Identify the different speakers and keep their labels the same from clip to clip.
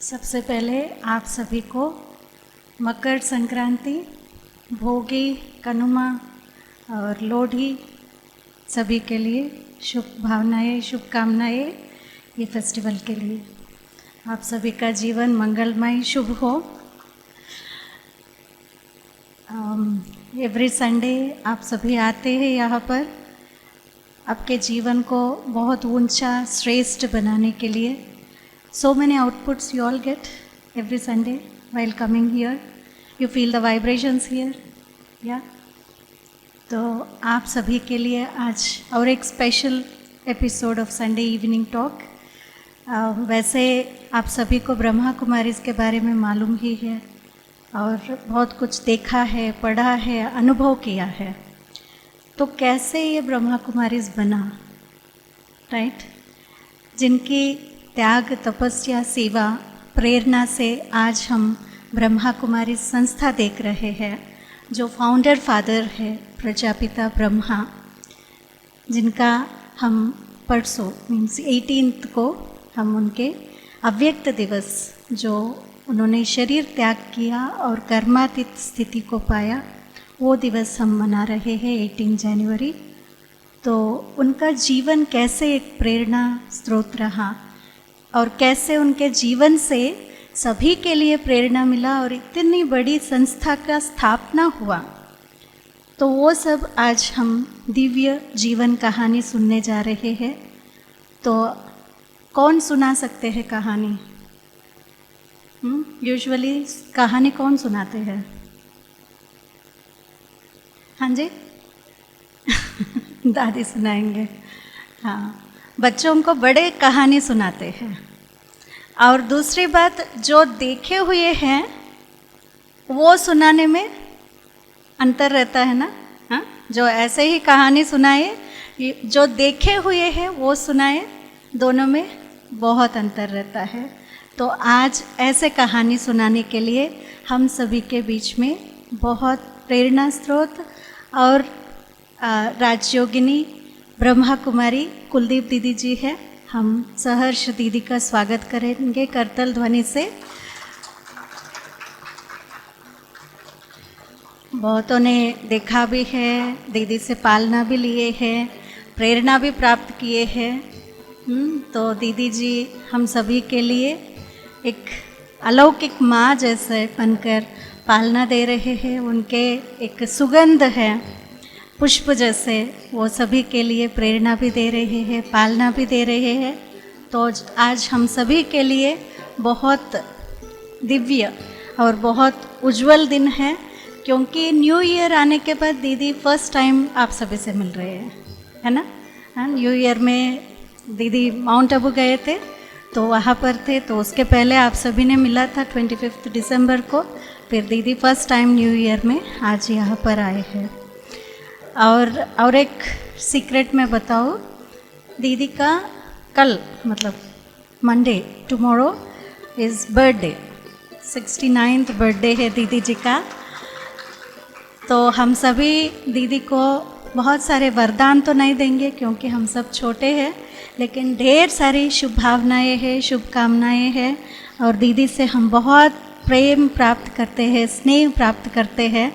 Speaker 1: सबसे पहले आप सभी को मकर संक्रांति, भोगी, कनुमा और लोढ़ी सभी के लिए शुभ भावनाएं, शुभकामनाएं ये फेस्टिवल के लिए। आप सभी का जीवन मंगलमय शुभ हो। एवरी संडे आप सभी आते हैं यहाँ पर आपके जीवन को बहुत ऊंचा श्रेष्ठ बनाने के लिए। So many outputs you all get every Sunday while coming here. You feel the vibrations here, yeah? तो आप सभी के लिए आज और एक special episode of Sunday evening talk. वैसे आप सभी को ब्रह्मा कुमारीज़ के बारे में मालूम ही है और बहुत कुछ देखा है, पढ़ा है, अनुभव किया है। तो कैसे ये ब्रह्मा कुमारीज़ बना, राइट? जिनकी त्याग, तपस्या, सेवा, प्रेरणा से आज हम ब्रह्मा कुमारी संस्था देख रहे हैं, जो फाउंडर फादर है प्रजापिता ब्रह्मा, जिनका हम परसों मीन्स 18 को हम उनके अव्यक्त दिवस, जो उन्होंने शरीर त्याग किया और कर्मातीत स्थिति को पाया, वो दिवस हम मना रहे हैं 18 जनवरी। तो उनका जीवन कैसे एक प्रेरणा स्रोत रहा और कैसे उनके जीवन से सभी के लिए प्रेरणा मिला और इतनी बड़ी संस्था का स्थापना हुआ, तो वो सब आज हम दिव्य जीवन कहानी सुनने जा रहे हैं। तो कौन सुना सकते हैं कहानी? यूजुअली कहानी कौन सुनाते हैं? हाँ जी दादी सुनाएंगे। हाँ, बच्चों को बड़े कहानी सुनाते हैं। और दूसरी बात, जो देखे हुए हैं वो सुनाने में अंतर रहता है ना। हाँ, जो ऐसे ही कहानी सुनाए, जो देखे हुए हैं वो सुनाए, दोनों में बहुत अंतर रहता है। तो आज ऐसे कहानी सुनाने के लिए हम सभी के बीच में बहुत प्रेरणा स्रोत और राजयोगिनी ब्रह्मा कुमारी कुलदीप दीदी जी है। हम सहर्ष दीदी का स्वागत करेंगे करतल ध्वनि से। बहुतों ने देखा भी है, दीदी से पालना भी लिए हैं, प्रेरणा भी प्राप्त किए हैं। तो दीदी जी हम सभी के लिए एक अलौकिक माँ जैसे बनकर पालना दे रहे हैं। उनके एक सुगंध है पुष्प जैसे, वो सभी के लिए प्रेरणा भी दे रहे हैं, पालना भी दे रहे हैं। तो आज हम सभी के लिए बहुत दिव्य और बहुत उज्जवल दिन है, क्योंकि न्यू ईयर आने के बाद दीदी फर्स्ट टाइम आप सभी से मिल रहे हैं, है ना। न्यू ईयर में दीदी माउंट आबू गए थे, तो वहाँ पर थे, तो उसके पहले आप सभी ने मिला था 25 दिसंबर को। फिर दीदी फर्स्ट टाइम न्यू ईयर में आज यहाँ पर आए हैं। और एक सीक्रेट मैं बताऊँ, दीदी का कल मतलब Monday, tomorrow is birthday, 69th birthday है दीदी जी का। तो हम सभी दीदी को बहुत सारे वरदान तो नहीं देंगे क्योंकि हम सब छोटे हैं, लेकिन ढेर सारी शुभ भावनाएँ हैं, शुभकामनाएँ हैं। और दीदी से हम बहुत प्रेम प्राप्त करते हैं, स्नेह प्राप्त करते हैं।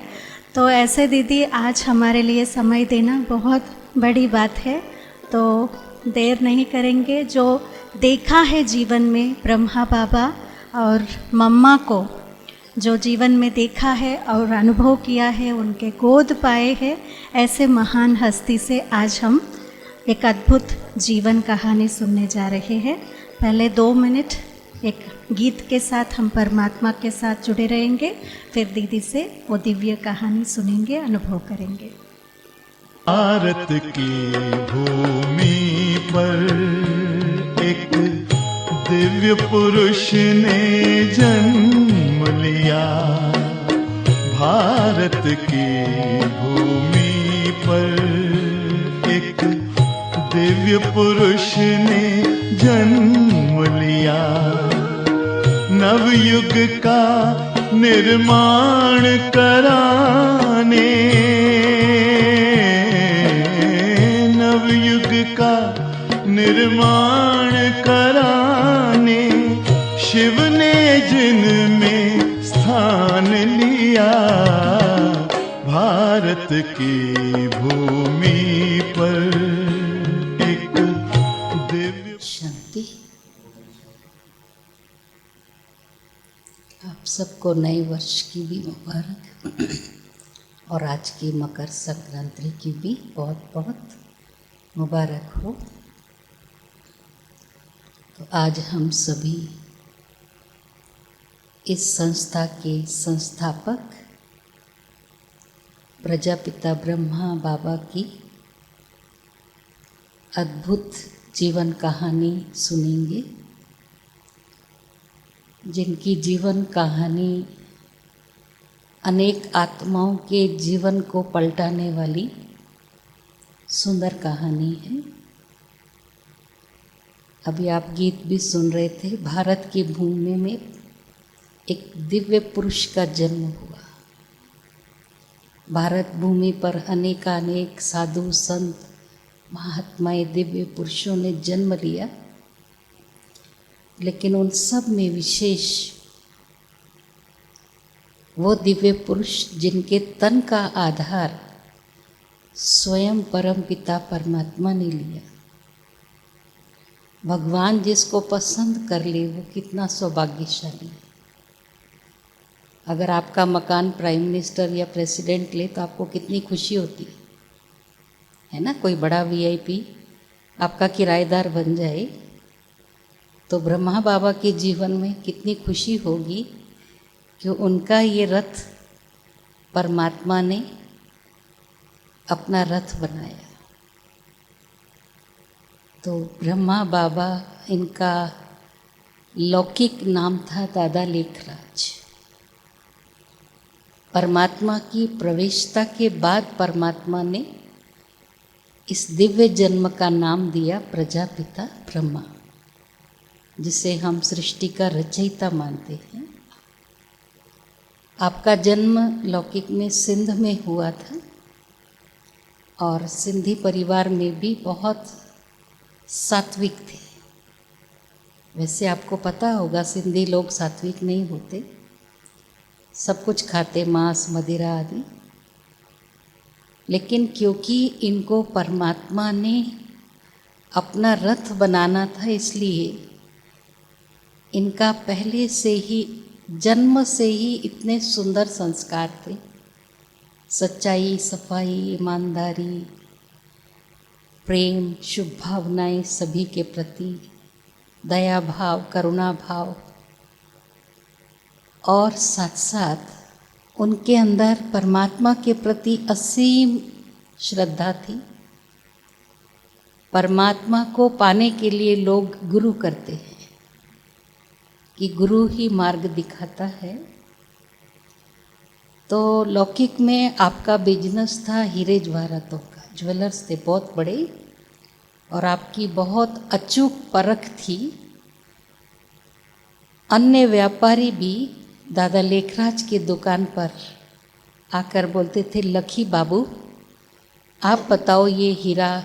Speaker 1: तो ऐसे दीदी आज हमारे लिए समय देना बहुत बड़ी बात है। तो देर नहीं करेंगे, जो देखा है जीवन में ब्रह्मा बाबा और मम्मा को, जो जीवन में देखा है और अनुभव किया है, उनके गोद पाए हैं, ऐसे महान हस्ती से आज हम एक अद्भुत जीवन कहानी सुनने जा रहे हैं। पहले 2 मिनट एक गीत के साथ हम परमात्मा के साथ जुड़े रहेंगे, फिर दीदी से वो दिव्य कहानी सुनेंगे, अनुभव करेंगे।
Speaker 2: भारत की भूमि पर एक दिव्य पुरुष ने जन्म लिया। भारत की भूमि पर एक दिव्य पुरुष ने जन्म लिया। नवयुग का निर्माण कराने, नवयुग का निर्माण कराने शिव ने ने जिनमें स्थान लिया, भारत की भूमि पर एक दिव्य
Speaker 3: शांति। आप सबको नए वर्ष की भी मुबारक और आज की मकर संक्रांति की भी बहुत बहुत मुबारक हो। तो आज हम सभी इस संस्था के संस्थापक प्रजापिता ब्रह्मा बाबा की अद्भुत जीवन कहानी सुनेंगे, जिनकी जीवन कहानी अनेक आत्माओं के जीवन को पलटाने वाली सुंदर कहानी है। अभी आप गीत भी सुन रहे थे। भारत की भूमि में एक दिव्य पुरुष का जन्म हुआ। भारत भूमि पर अनेकानेक साधु संत महात्माएं दिव्य पुरुषों ने जन्म लिया, लेकिन उन सब में विशेष वो दिव्य पुरुष जिनके तन का आधार स्वयं परम पिता परमात्मा ने लिया। भगवान जिसको पसंद कर ले वो कितना सौभाग्यशाली है। अगर आपका मकान प्राइम मिनिस्टर या प्रेसिडेंट ले तो आपको कितनी खुशी होती है ना। कोई बड़ा वीआईपी आपका किराएदार बन जाए तो ब्रह्मा बाबा के जीवन में कितनी खुशी होगी कि उनका ये रथ परमात्मा ने अपना रथ बनाया। तो ब्रह्मा बाबा, इनका लौकिक नाम था दादा लेखराज। परमात्मा की प्रवेशता के बाद परमात्मा ने इस दिव्य जन्म का नाम दिया प्रजापिता ब्रह्मा, जिसे हम सृष्टि का रचयिता मानते हैं। आपका जन्म लौकिक में सिंध में हुआ था और सिंधी परिवार में भी बहुत सात्विक थे। वैसे आपको पता होगा सिंधी लोग सात्विक नहीं होते, सब कुछ खाते, मांस मदिरा आदि। लेकिन क्योंकि इनको परमात्मा ने अपना रथ बनाना था, इसलिए इनका पहले से ही जन्म से ही इतने सुंदर संस्कार थे। सच्चाई, सफाई, ईमानदारी, प्रेम, शुभ भावनाएं सभी के प्रति, दया भाव, करुणा भाव, और साथ साथ उनके अंदर परमात्मा के प्रति असीम श्रद्धा थी। परमात्मा को पाने के लिए लोग गुरु करते हैं कि गुरु ही मार्ग दिखाता है। तो लौकिक में आपका बिजनेस था हीरे जवाहरातों का, ज्वेलर्स थे बहुत बड़े, और आपकी बहुत अचूक परख थी। अन्य व्यापारी भी दादा लेखराज की दुकान पर आकर बोलते थे, लखी बाबू आप बताओ ये हीरा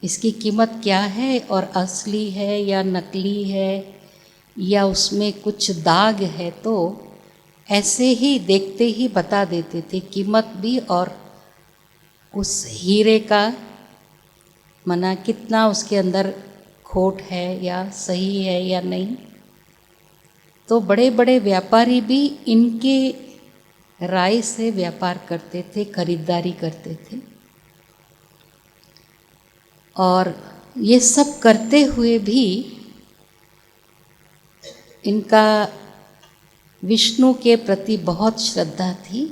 Speaker 3: इसकी कीमत क्या है, और असली है या नकली है या उसमें कुछ दाग है। तो ऐसे ही देखते ही बता देते थे कीमत भी, और उस हीरे का मना कितना उसके अंदर खोट है या सही है या नहीं। तो बड़े बड़े व्यापारी भी इनके राय से व्यापार करते थे, खरीदारी करते थे। और ये सब करते हुए भी इनका विष्णु के प्रति बहुत श्रद्धा थी।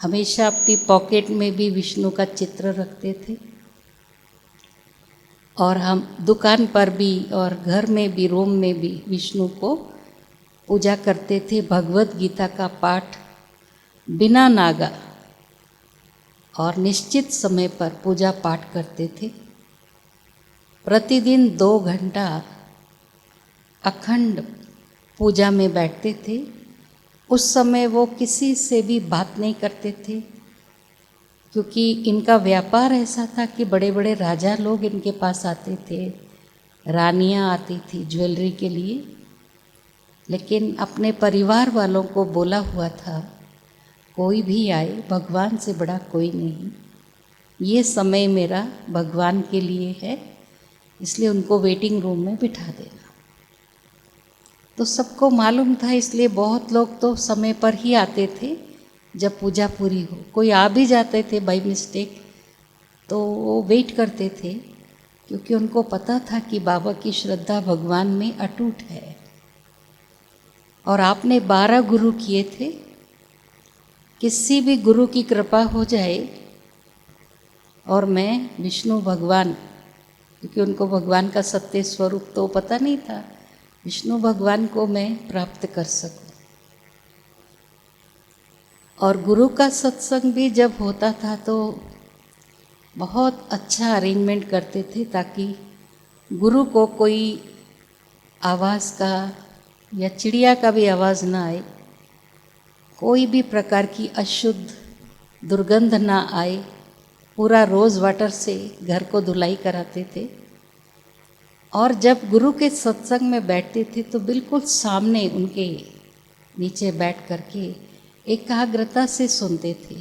Speaker 3: हमेशा अपनी पॉकेट में भी विष्णु का चित्र रखते थे, और हम दुकान पर भी और घर में भी, रूम में भी विष्णु को पूजा करते थे। भगवत गीता का पाठ बिना नागा और निश्चित समय पर पूजा पाठ करते थे। प्रतिदिन 2 घंटा अखंड पूजा में बैठते थे। उस समय वो किसी से भी बात नहीं करते थे, क्योंकि इनका व्यापार ऐसा था कि बड़े बड़े राजा लोग इनके पास आते थे, रानियां आती थी ज्वेलरी के लिए, लेकिन अपने परिवार वालों को बोला हुआ था, कोई भी आए, भगवान से बड़ा कोई नहीं, ये समय मेरा भगवान के लिए है, इसलिए उनको वेटिंग रूम में बिठा देना। तो सबको मालूम था, इसलिए बहुत लोग तो समय पर ही आते थे जब पूजा पूरी हो। कोई आ भी जाते थे बाय मिस्टेक तो वो वेट करते थे, क्योंकि उनको पता था कि बाबा की श्रद्धा भगवान में अटूट है। और आपने 12 गुरु किए थे, किसी भी गुरु की कृपा हो जाए और मैं विष्णु भगवान, क्योंकि उनको भगवान का सत्य स्वरूप तो पता नहीं था, विष्णु भगवान को मैं प्राप्त कर सकूं। और गुरु का सत्संग भी जब होता था तो बहुत अच्छा अरेंजमेंट करते थे, ताकि गुरु को कोई आवाज़ का या चिड़िया का भी आवाज़ ना आए, कोई भी प्रकार की अशुद्ध दुर्गंध ना आए। पूरा रोज़ वाटर से घर को धुलाई कराते थे। और जब गुरु के सत्संग में बैठते थे तो बिल्कुल सामने उनके नीचे बैठ करके एकाग्रता से सुनते थे।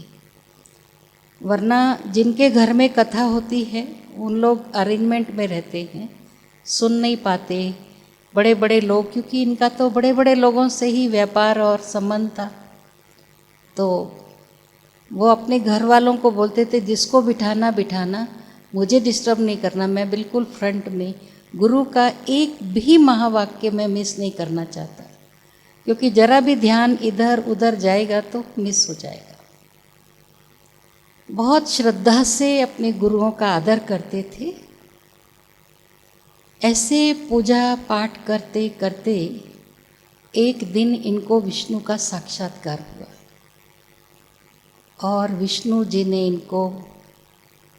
Speaker 3: वरना जिनके घर में कथा होती है उन लोग अरेंजमेंट में रहते हैं, सुन नहीं पाते। बड़े बड़े लोग, क्योंकि इनका तो बड़े बड़े लोगों से ही व्यापार और संबंध था, तो वो अपने घर वालों को बोलते थे जिसको बिठाना बिठाना, मुझे डिस्टर्ब नहीं करना, मैं बिल्कुल फ्रंट में गुरु का एक भी महावाक्य मैं मिस नहीं करना चाहता, क्योंकि जरा भी ध्यान इधर उधर जाएगा तो मिस हो जाएगा। बहुत श्रद्धा से अपने गुरुओं का आदर करते थे। ऐसे पूजा पाठ करते करते एक दिन इनको विष्णु का साक्षात्कार हुआ, और विष्णु जी ने इनको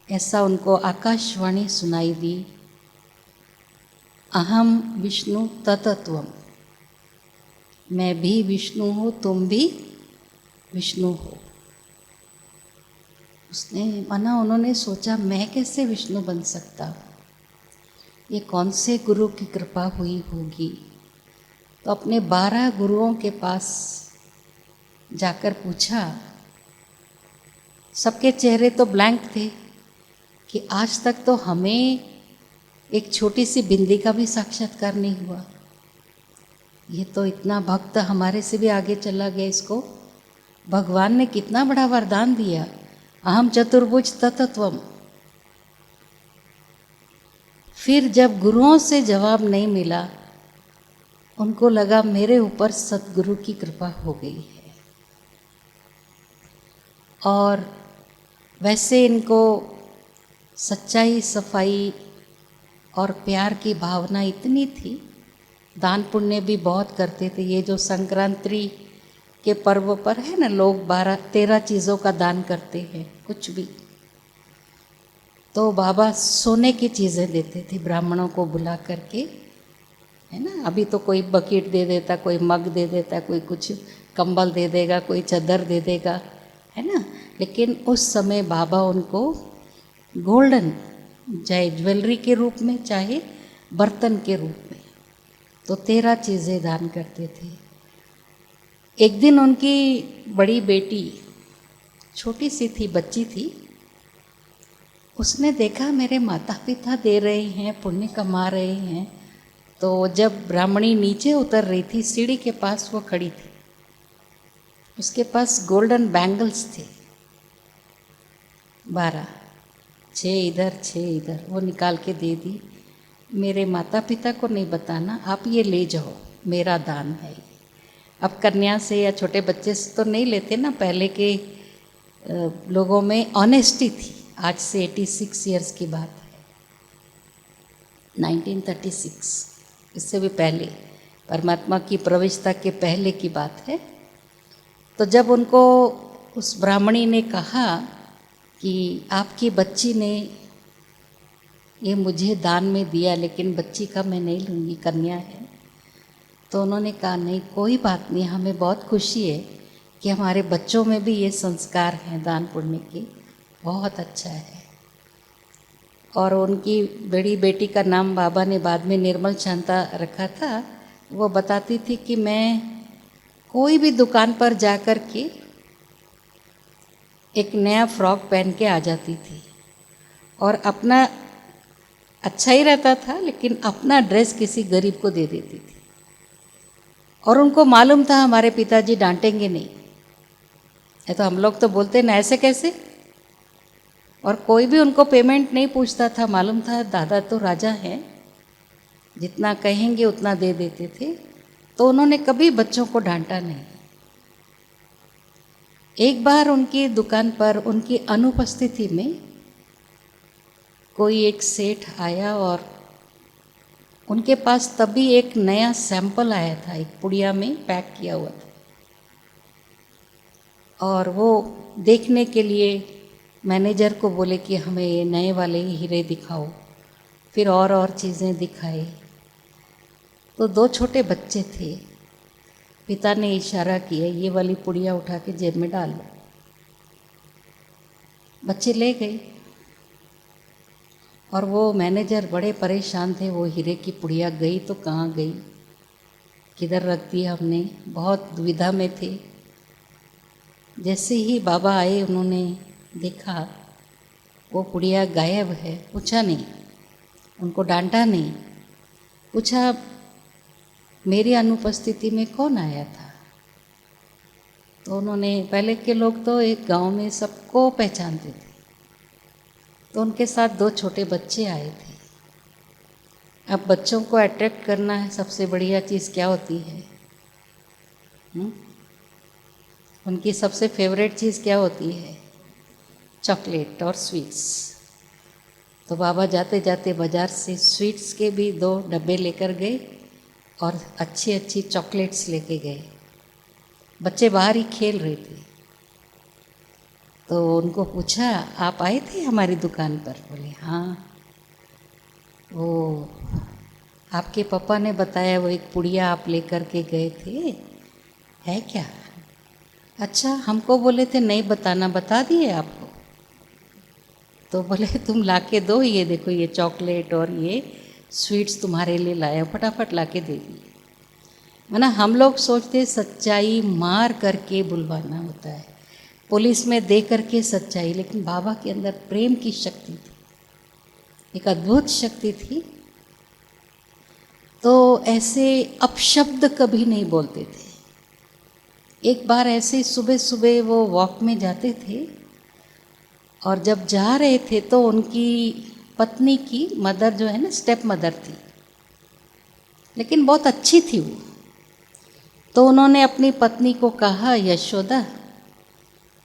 Speaker 3: ऐसा, उनको आकाशवाणी सुनाई दी, अहम विष्णु ततत्वम, मैं भी विष्णु हूँ, तुम भी विष्णु हो। उन्होंने सोचा, मैं कैसे विष्णु बन सकता हूँ, ये कौन से गुरु की कृपा हुई होगी। तो अपने 12 गुरुओं के पास जाकर पूछा। सबके चेहरे तो ब्लैंक थे कि आज तक तो हमें एक छोटी सी बिंदी का भी साक्षात्कार नहीं हुआ, ये तो इतना भक्त हमारे से भी आगे चला गया, इसको भगवान ने कितना बड़ा वरदान दिया, अहम चतुर्भुज ततत्वम। फिर जब गुरुओं से जवाब नहीं मिला, उनको लगा मेरे ऊपर सतगुरु की कृपा हो गई है। और वैसे इनको सच्चाई, सफाई और प्यार की भावना इतनी थी, दान पुण्य भी बहुत करते थे। ये जो संक्रांति के पर्व पर है ना, लोग 12-13 चीज़ों का दान करते हैं, कुछ भी, तो बाबा सोने की चीज़ें देते थे ब्राह्मणों को बुला करके, है ना। अभी तो कोई बकेट दे देता, कोई मग दे देता, कोई कुछ कंबल दे देगा, कोई चादर दे देगा, है ना। लेकिन उस समय बाबा उनको गोल्डन, चाहे ज्वेलरी के रूप में चाहे बर्तन के रूप में, तो 13 चीज़ें दान करते थे। एक दिन उनकी बड़ी बेटी, छोटी सी थी, बच्ची थी, उसने देखा मेरे माता पिता दे रहे हैं, पुण्य कमा रहे हैं। तो जब ब्राह्मणी नीचे उतर रही थी, सीढ़ी के पास वो खड़ी थी, उसके पास गोल्डन बैंगल्स थे 12, 6 इधर 6 इधर, वो निकाल के दे दी। मेरे माता पिता को नहीं बताना, आप ये ले जाओ, मेरा दान है। अब कन्या से या छोटे बच्चे से तो नहीं लेते ना, पहले के लोगों में ऑनेस्टी थी। आज से 86 ईयर्स की बात है, 1936, इससे भी पहले, परमात्मा की प्रवेशता के पहले की बात है। तो जब उनको उस ब्राह्मणी ने कहा कि आपकी बच्ची ने ये मुझे दान में दिया, लेकिन बच्ची का मैं नहीं लूँगी, कन्या है, तो उन्होंने कहा नहीं, कोई बात नहीं, हमें बहुत खुशी है कि हमारे बच्चों में भी ये संस्कार हैं दान पुण्य के, बहुत अच्छा है। और उनकी बड़ी बेटी का नाम बाबा ने बाद में निर्मल शांता रखा था, वो बताती थी कि मैं कोई भी दुकान पर जा कर के एक नया फ्रॉक पहन के आ जाती थी और अपना अच्छा ही रहता था, लेकिन अपना ड्रेस किसी गरीब को दे देती थी। और उनको मालूम था हमारे पिताजी डांटेंगे नहीं। ये तो हम लोग तो बोलते ना ऐसे कैसे, और कोई भी उनको पेमेंट नहीं पूछता था। मालूम था दादा तो राजा हैं, जितना कहेंगे उतना दे देते थे। तो उन्होंने कभी बच्चों को डांटा नहीं। एक बार उनकी दुकान पर उनकी अनुपस्थिति में कोई एक सेठ आया और उनके पास तभी एक नया सैंपल आया था, एक पुड़िया में पैक किया हुआ था। और वो देखने के लिए मैनेजर को बोले कि हमें ये नए वाले हीरे दिखाओ। फिर और चीज़ें दिखाई। तो दो छोटे बच्चे थे। पिता ने इशारा किया, ये वाली पुड़िया उठा के जेब में डाल लो। बच्चे ले गए और वो मैनेजर बड़े परेशान थे। वो हीरे की पुड़िया गई तो कहाँ गई, किधर रख दिया हमने, बहुत दुविधा में थे। जैसे ही बाबा आए उन्होंने देखा वो पुड़िया गायब है। पूछा नहीं, उनको डांटा नहीं, पूछा मेरी अनुपस्थिति में कौन आया था। तो उन्होंने, पहले के लोग तो एक गांव में सबको पहचानते थे, तो उनके साथ दो छोटे बच्चे आए थे। अब बच्चों को अट्रैक्ट करना है, सबसे बढ़िया चीज़ क्या होती है? उनकी सबसे फेवरेट चीज़ क्या होती है? चॉकलेट और स्वीट्स। तो बाबा जाते जाते बाज़ार से स्वीट्स के भी 2 डब्बे लेकर गए और अच्छी अच्छी चॉकलेट्स लेके गए। बच्चे बाहर ही खेल रहे थे। तो उनको पूछा, आप आए थे हमारी दुकान पर? बोले हाँ। वो आपके पापा ने बताया वो एक पुड़िया आप लेकर के गए थे, है क्या? अच्छा, हमको बोले थे नहीं बताना, बता दिए आपको? तो बोले तुम लाके दो, ये देखो ये चॉकलेट और ये स्वीट्स तुम्हारे लिए लाया, फटाफट लाके दे दी। माना हम लोग सोचते सच्चाई मार करके बुलवाना होता है, पुलिस में दे करके सच्चाई, लेकिन बाबा के अंदर प्रेम की शक्ति थी, एक अद्भुत शक्ति थी। तो ऐसे अपशब्द कभी नहीं बोलते थे। एक बार ऐसे सुबह सुबह वो वॉक में जाते थे और जब जा रहे थे तो उनकी पत्नी की मदर जो है ना, स्टेप मदर थी, लेकिन बहुत अच्छी थी वो। तो उन्होंने अपनी पत्नी को कहा, यशोदा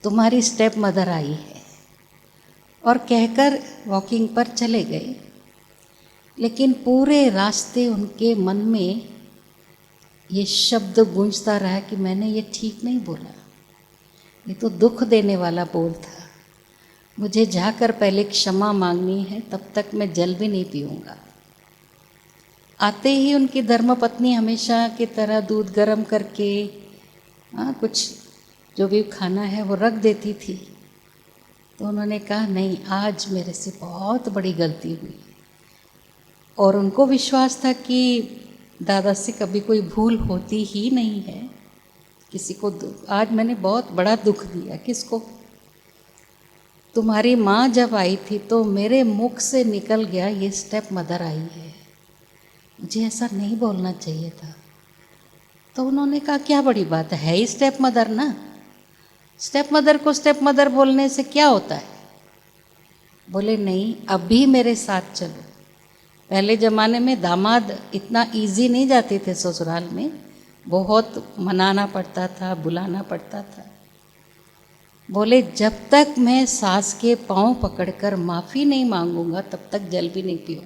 Speaker 3: तुम्हारी स्टेप मदर आई है, और कहकर वॉकिंग पर चले गए। लेकिन पूरे रास्ते उनके मन में ये शब्द गूंजता रहा कि मैंने ये ठीक नहीं बोला, ये तो दुख देने वाला बोल था, मुझे जाकर पहले क्षमा मांगनी है, तब तक मैं जल भी नहीं पीऊँगा। आते ही उनकी धर्मपत्नी हमेशा की तरह दूध गर्म करके कुछ जो भी खाना है वो रख देती थी। तो उन्होंने कहा नहीं, आज मेरे से बहुत बड़ी गलती हुई। और उनको विश्वास था कि दादा से कभी कोई भूल होती ही नहीं है, किसी को आज मैंने बहुत बड़ा दुख दिया। किसको? तुम्हारी माँ जब आई थी तो मेरे मुख से निकल गया ये स्टेप मदर आई है, मुझे ऐसा नहीं बोलना चाहिए था। तो उन्होंने कहा क्या बड़ी बात है ही स्टेप मदर ना, स्टेप मदर को स्टेप मदर बोलने से क्या होता है? बोले नहीं, अभी मेरे साथ चलो। पहले ज़माने में दामाद इतना इजी नहीं जाते थे ससुराल में, बहुत मनाना पड़ता था, बुलाना पड़ता था। बोले जब तक मैं सास के पाँव पकड़कर माफ़ी नहीं मांगूंगा तब तक जल भी नहीं पीऊँ।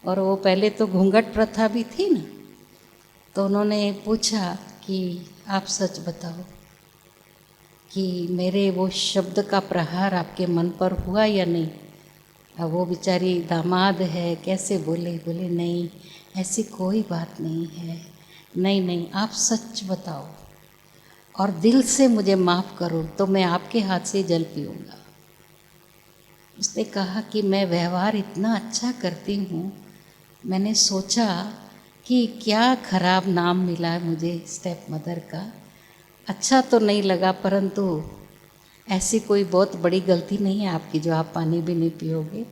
Speaker 3: और वो पहले तो घूंघट प्रथा भी थी ना, तो उन्होंने पूछा कि आप सच बताओ कि मेरे वो शब्द का प्रहार आपके मन पर हुआ या नहीं। अब वो बेचारी दामाद है, कैसे बोले? बोले नहीं, ऐसी कोई बात नहीं है, नहीं आप सच बताओ और दिल से मुझे माफ़ करो तो मैं आपके हाथ से जल पीऊँगा। उसने कहा कि मैं व्यवहार इतना अच्छा करती हूँ, मैंने सोचा कि क्या खराब नाम मिला मुझे स्टेप मदर का। अच्छा तो नहीं लगा, परंतु ऐसी कोई बहुत बड़ी गलती नहीं है आपकी जो आप पानी भी नहीं पियोगे।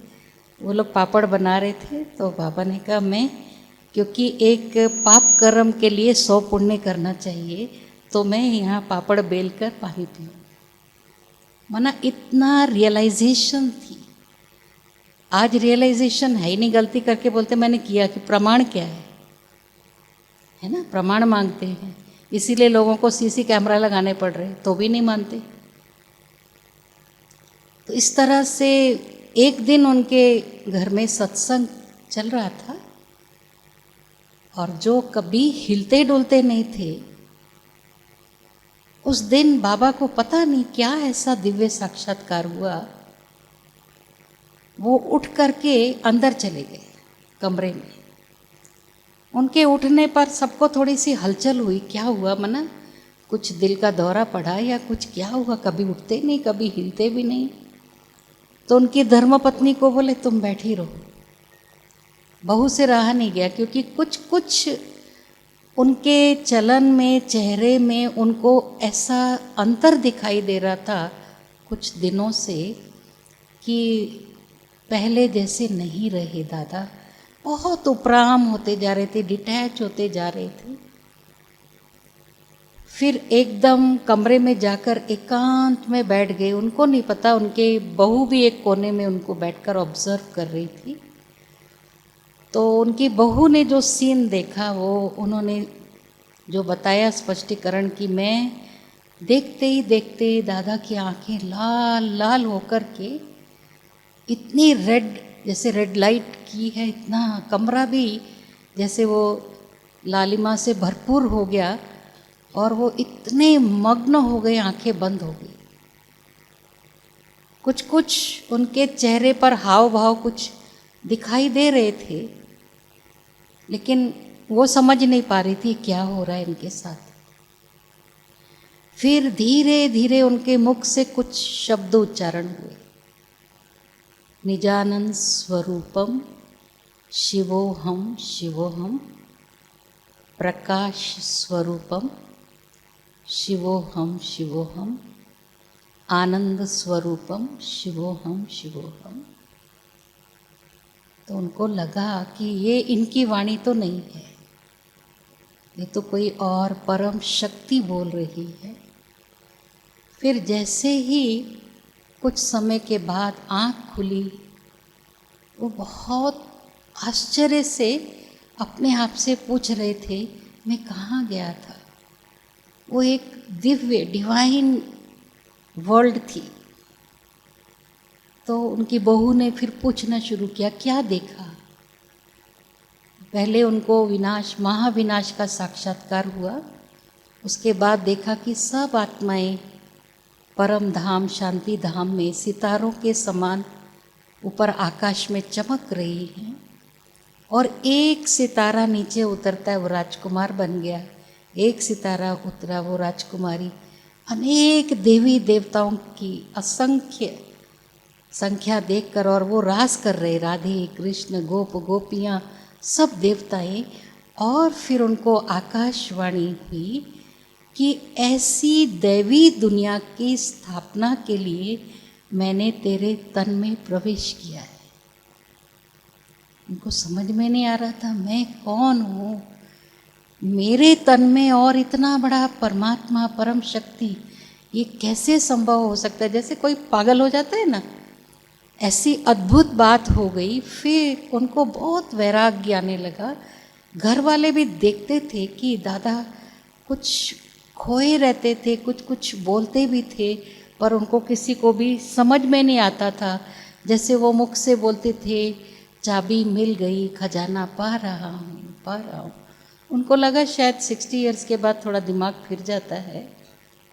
Speaker 3: वो लोग पापड़ बना रहे थे तो बाबा ने कहा मैं, क्योंकि एक पाप कर्म के लिए 100 पुण्य करना चाहिए, तो मैं यहाँ पापड़ बेल कर पानी पीऊँ। माना इतना रियलाइजेशन थी। आज रियलाइजेशन है ही नहीं, गलती करके बोलते मैंने किया, कि प्रमाण क्या है ना, प्रमाण मांगते हैं। इसीलिए लोगों को सीसी कैमरा लगाने पड़ रहे, तो भी नहीं मानते। तो इस तरह से एक दिन उनके घर में सत्संग चल रहा था, और जो कभी हिलते डुलते नहीं थे, उस दिन बाबा को पता नहीं क्या ऐसा दिव्य साक्षात्कार हुआ, वो उठ करके अंदर चले गए कमरे में। उनके उठने पर सबको थोड़ी सी हलचल हुई, क्या हुआ, मना कुछ दिल का दौरा पड़ा या कुछ क्या हुआ, कभी उठते नहीं कभी हिलते भी नहीं। तो उनकी धर्मपत्नी को बोले तुम बैठी रहो। बहू से रहा नहीं गया, क्योंकि कुछ कुछ उनके चलन में, चेहरे में उनको ऐसा अंतर दिखाई दे रहा था कुछ दिनों से, कि पहले जैसे नहीं रहे दादा, बहुत उपराम होते जा रहे थे, डिटैच होते जा रहे थे। फिर एकदम कमरे में जाकर एकांत में बैठ गए। उनको नहीं पता, उनके बहू भी एक कोने में उनको बैठकर ऑब्जर्व कर रही थी। तो उनकी बहू ने जो सीन देखा, वो उन्होंने जो बताया स्पष्टीकरण, कि मैं देखते ही देखते दादा की आंखें लाल लाल होकर के, इतनी रेड, जैसे रेड लाइट की है, इतना कमरा भी जैसे वो लालिमा से भरपूर हो गया, और वो इतने मग्न हो गए, आंखें बंद हो गई। कुछ कुछ उनके चेहरे पर हाव भाव कुछ दिखाई दे रहे थे, लेकिन वो समझ नहीं पा रही थी क्या हो रहा है इनके साथ। फिर धीरे धीरे उनके मुख से कुछ शब्द उच्चारण हुए, निजानंद स्वरूपम शिवोहम शिवोहम, प्रकाश स्वरूपम शिवोहम शिवोहम, आनंद स्वरूपम शिवोहम शिवोहम। तो उनको लगा कि ये इनकी वाणी तो नहीं है, ये तो कोई और परम शक्ति बोल रही है। फिर जैसे ही कुछ समय के बाद आँख खुली, वो बहुत आश्चर्य से अपने आप से पूछ रहे थे मैं कहाँ गया था। वो एक दिव्य डिवाइन वर्ल्ड थी। तो उनकी बहू ने फिर पूछना शुरू किया क्या देखा। पहले उनको विनाश, महाविनाश का साक्षात्कार हुआ। उसके बाद देखा कि सब आत्माएं परम धाम, शांति धाम में सितारों के समान ऊपर आकाश में चमक रही हैं, और एक सितारा नीचे उतरता है, वो राजकुमार बन गया। एक सितारा उतरा, वो राजकुमारी। अनेक देवी देवताओं की असंख्य संख्या देखकर, और वो रास कर रहे, राधे कृष्ण गोप गोपियाँ सब देवताएं। और फिर उनको आकाशवाणी हुई कि ऐसी दैवी दुनिया की स्थापना के लिए मैंने तेरे तन में प्रवेश किया है। उनको समझ में नहीं आ रहा था मैं कौन हूँ, मेरे तन में और इतना बड़ा परमात्मा, परम शक्ति, ये कैसे संभव हो सकता है। जैसे कोई पागल हो जाता है ना, ऐसी अद्भुत बात हो गई। फिर उनको बहुत वैराग्य आने लगा। घर वाले भी देखते थे कि दादा कुछ खोए रहते थे, कुछ कुछ बोलते भी थे, पर उनको किसी को भी समझ में नहीं आता था। जैसे वो मुख से बोलते थे चाबी मिल गई, खजाना पा रहा हूँ। उनको लगा शायद 60 ईयर्स के बाद थोड़ा दिमाग फिर जाता है,